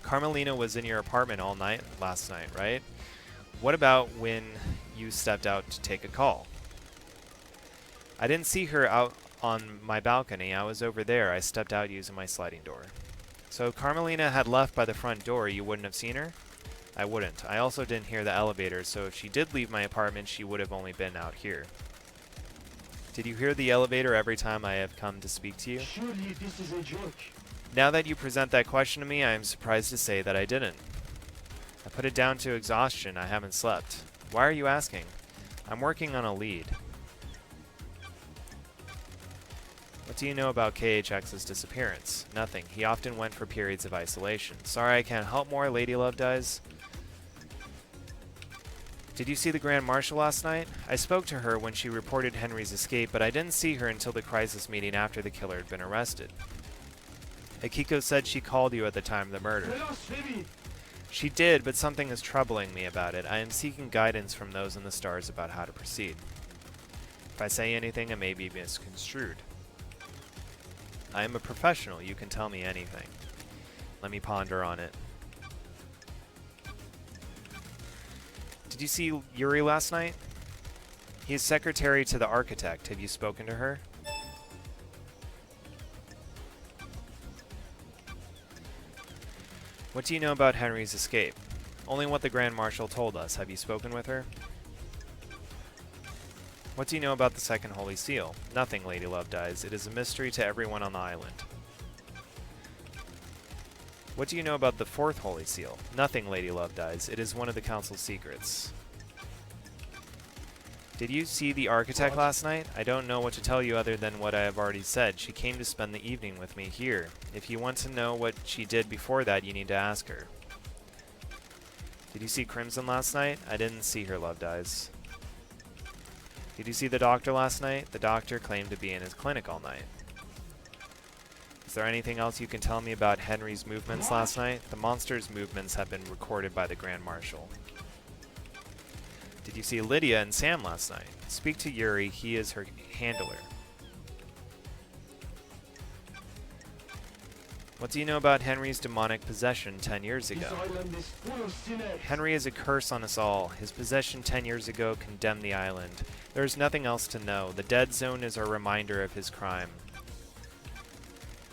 Carmelina was in your apartment all night last night, right? What about when you stepped out to take a call? I didn't see her out on my balcony. I was over there. I stepped out using my sliding door. So if Carmelina had left by the front door, you wouldn't have seen her? I wouldn't. I also didn't hear the elevator, so if she did leave my apartment, she would have only been out here. Did you hear the elevator every time I have come to speak to you? Surely this is a joke. Now that you present that question to me, I am surprised to say that I didn't. I put it down to exhaustion. I haven't slept. Why are you asking? I'm working on a lead. What do you know about KHX's disappearance? Nothing. He often went for periods of isolation. Sorry I can't help more, Lady Love Dies. Did you see the Grand Marshal last night? I spoke to her when she reported Henry's escape, but I didn't see her until the crisis meeting after the killer had been arrested. Akiko said she called you at the time of the murder. She did, but something is troubling me about it. I am seeking guidance from those in the stars about how to proceed. If I say anything, it may be misconstrued. I am a professional. You can tell me anything. Let me ponder on it. Did you see Yuri last night? He is secretary to the architect. Have you spoken to her? What do you know about Henry's escape? Only what the Grand Marshal told us. Have you spoken with her? What do you know about the Second Holy Seal? Nothing, Lady Love Dies. It is a mystery to everyone on the island. What do you know about the Fourth Holy Seal? Nothing, Lady Love Dies. It is one of the Council's secrets. Did you see the architect last night? I don't know what to tell you other than what I have already said. She came to spend the evening with me here. If you want to know what she did before that, you need to ask her. Did you see Crimson last night? I didn't see her, Love Dies. Did you see the doctor last night? The doctor claimed to be in his clinic all night. Is there anything else you can tell me about Henry's movements last night? The monster's movements have been recorded by the Grand Marshal. Did you see Lydia and Sam last night? Speak to Yuri. He is her handler. What do you know about Henry's demonic possession 10 years ago? This island is full of sinners. Henry is a curse on us all. His possession 10 years ago condemned the island. There is nothing else to know. The dead zone is a reminder of his crime.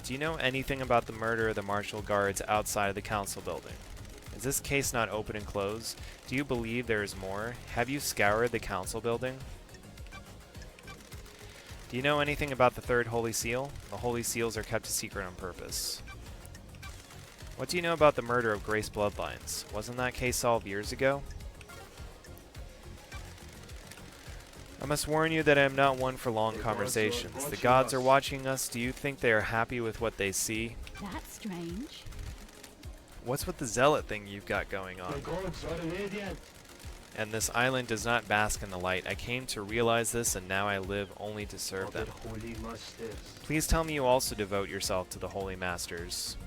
Do you know anything about the murder of the martial guards outside of the council building? Is this case not open and closed? Do you believe there is more? Have you scoured the council building? Do you know anything about the Third Holy Seal? The Holy Seals are kept a secret on purpose. What do you know about the murder of Grace Bloodlines? Wasn't that case solved years ago? I must warn you that I am not one for long conversations. The gods are watching us. Do you think they are happy with what they see? That's strange. What's with the zealot thing you've got going The on? gods are radiant. And this island does not bask in the light. I came to realize this, and now I live only to serve them. Holy masters. Please tell me you also devote yourself to the Holy Masters.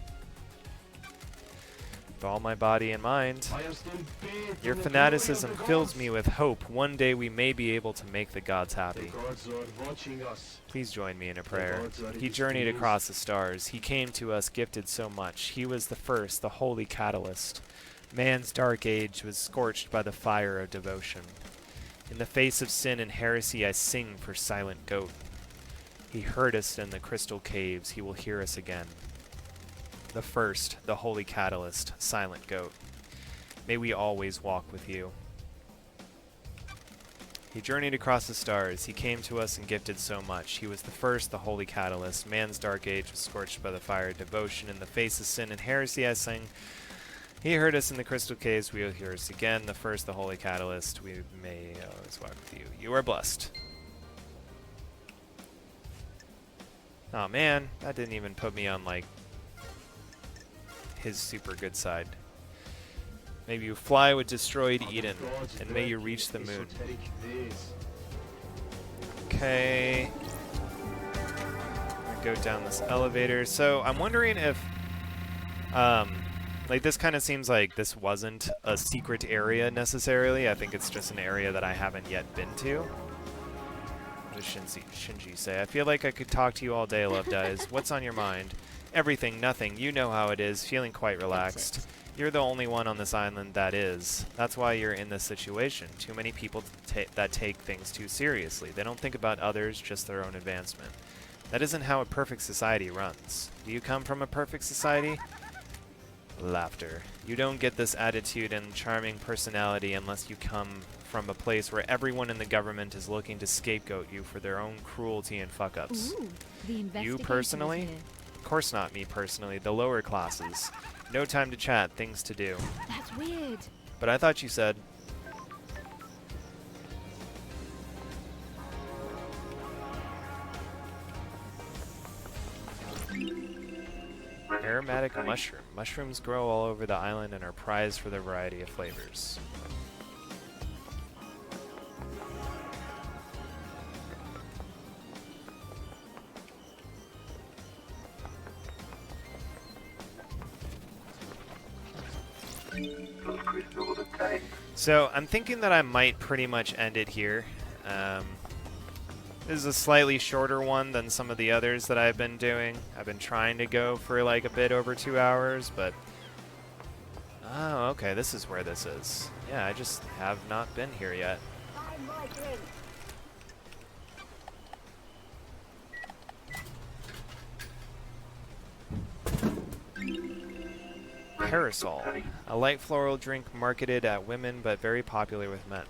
With all my body and mind. I am still bathed Your in the fanaticism glory of the fills gods. me with hope. One day we may be able to make the gods The happy. gods are watching us. Please join me in a prayer. gods are He his journeyed tools. across the stars. He came to us gifted so much. He was the first, the holy catalyst. Man's dark age was scorched by the fire of devotion. In the face of sin and heresy, I sing for Silent Goat. He heard us in the crystal caves. He will hear us again. The first, the holy catalyst, Silent Goat. May we always walk with you. He journeyed across the stars. He came to us and gifted so much. He was the first, the holy catalyst. Man's dark age was scorched by the fire of devotion. In the face of sin and heresy, I sing. He heard us in the crystal caves. We will hear us again. The first, the holy catalyst. We may always walk with you. You are blessed. Oh man, that didn't even put me on like his super good side. Maybe you fly with destroyed Eden, and may you reach the moon. Okay. Go down this elevator. So I'm wondering if, like this kind of seems like this wasn't a secret area necessarily. I think it's just an area that I haven't yet been to. What does Shinji say? I feel like I could talk to you all day, Love Dies. What's on your mind? Everything, nothing. You know how it is. Feeling quite relaxed. You're the only one on this island that is. That's why you're in this situation. Too many people that take things too seriously. They don't think about others, just their own advancement. That isn't how a perfect society runs. Do you come from a perfect society? Laughter. You don't get this attitude and charming personality unless you come from a place where everyone in the government is looking to scapegoat you for their own cruelty and fuck-ups. Ooh, the You investigation is personally? here. Of course not me personally, the lower classes. No time to chat, things to do. That's weird. But I thought you said... Aromatic mushroom. Mushrooms grow all over the island and are prized for their variety of flavors. So I'm thinking that I might pretty much end it here. This is a slightly shorter one than some of the others that I've been doing. I've been trying to go for like a bit over 2 hours, but... Oh, okay, this is where this is. Yeah, I just have not been here yet. Parasol, a light floral drink marketed at women but very popular with men.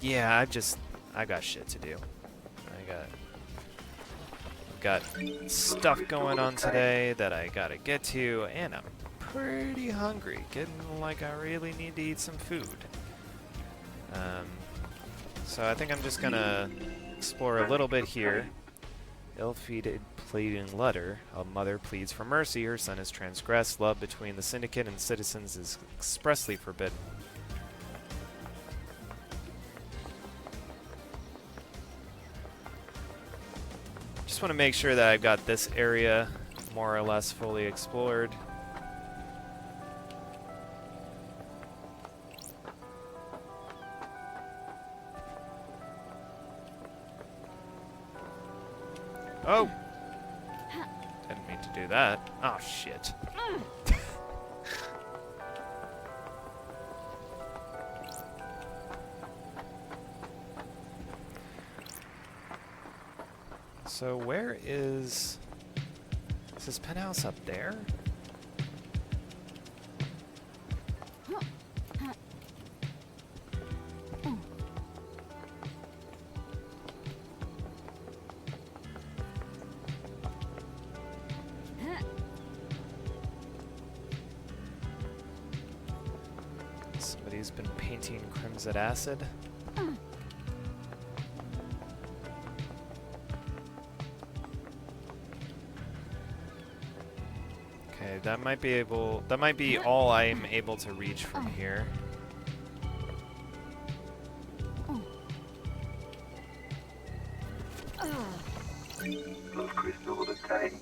Yeah, I got shit to do. I've got stuff going on today that I gotta get to, and I'm pretty hungry. Getting like I really need to eat some food. So I think I'm just gonna explore a little bit here. Ill-fated pleading letter. A mother pleads for mercy. Her son is transgressed. Love between the syndicate and citizens is expressly forbidden. Just want to make sure that I've got this area more or less fully explored. Oh! Didn't mean to do that. Oh, shit. So where is this penthouse up there? Somebody's been painting crimson acid. Okay, that might be all I'm able to reach from here. Crystal obtained.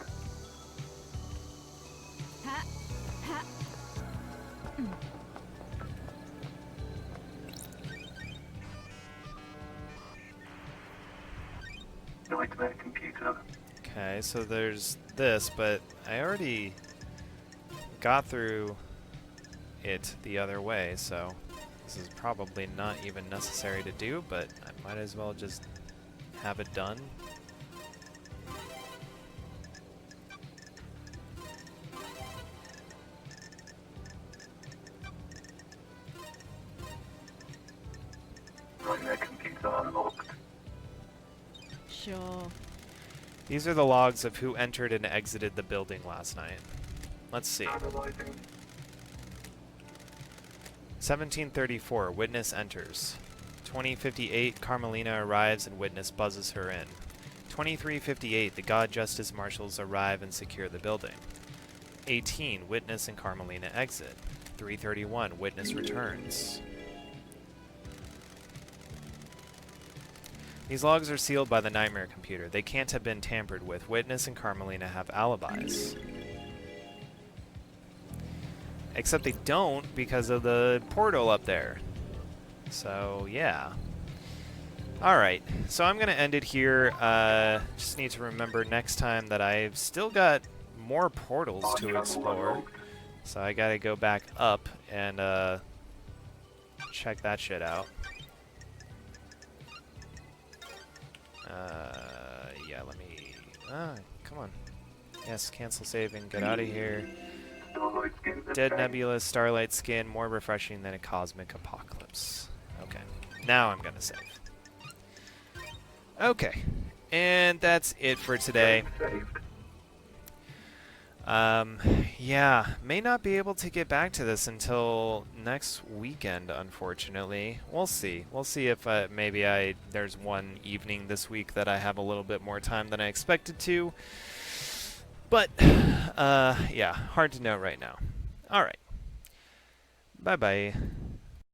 Nightmare computer. Okay, so there's this, but I already got through it the other way, so this is probably not even necessary to do, but I might as well just have it done. Nightmare computer unlocked. Sure. These are the logs of who entered and exited the building last night. Let's see. Analyzing. 1734, witness enters. 2058, Carmelina arrives and witness buzzes her in. 2358, the God Justice Marshals arrive and secure the building. 18, witness and Carmelina exit. 331, witness returns. These logs are sealed by the Nightmare computer. They can't have been tampered with. Witness and Carmelina have alibis. Except they don't because of the portal up there. So, yeah. Alright, so I'm going to end it here. Just need to remember next time that I've still got more portals to explore. So I got to go back up and check that shit out. yeah, let me... come on. Yes, cancel saving, get out of here. Starlight skin Dead obtained. Nebula, Starlight Skin, more refreshing than a cosmic apocalypse. Okay, now I'm gonna save. Okay, and that's it for today. Saved. Yeah, may not be able to get back to this until next weekend, unfortunately. We'll see. We'll see if maybe there's one evening this week that I have a little bit more time than I expected to. But, yeah, hard to know right now. All right. Bye-bye.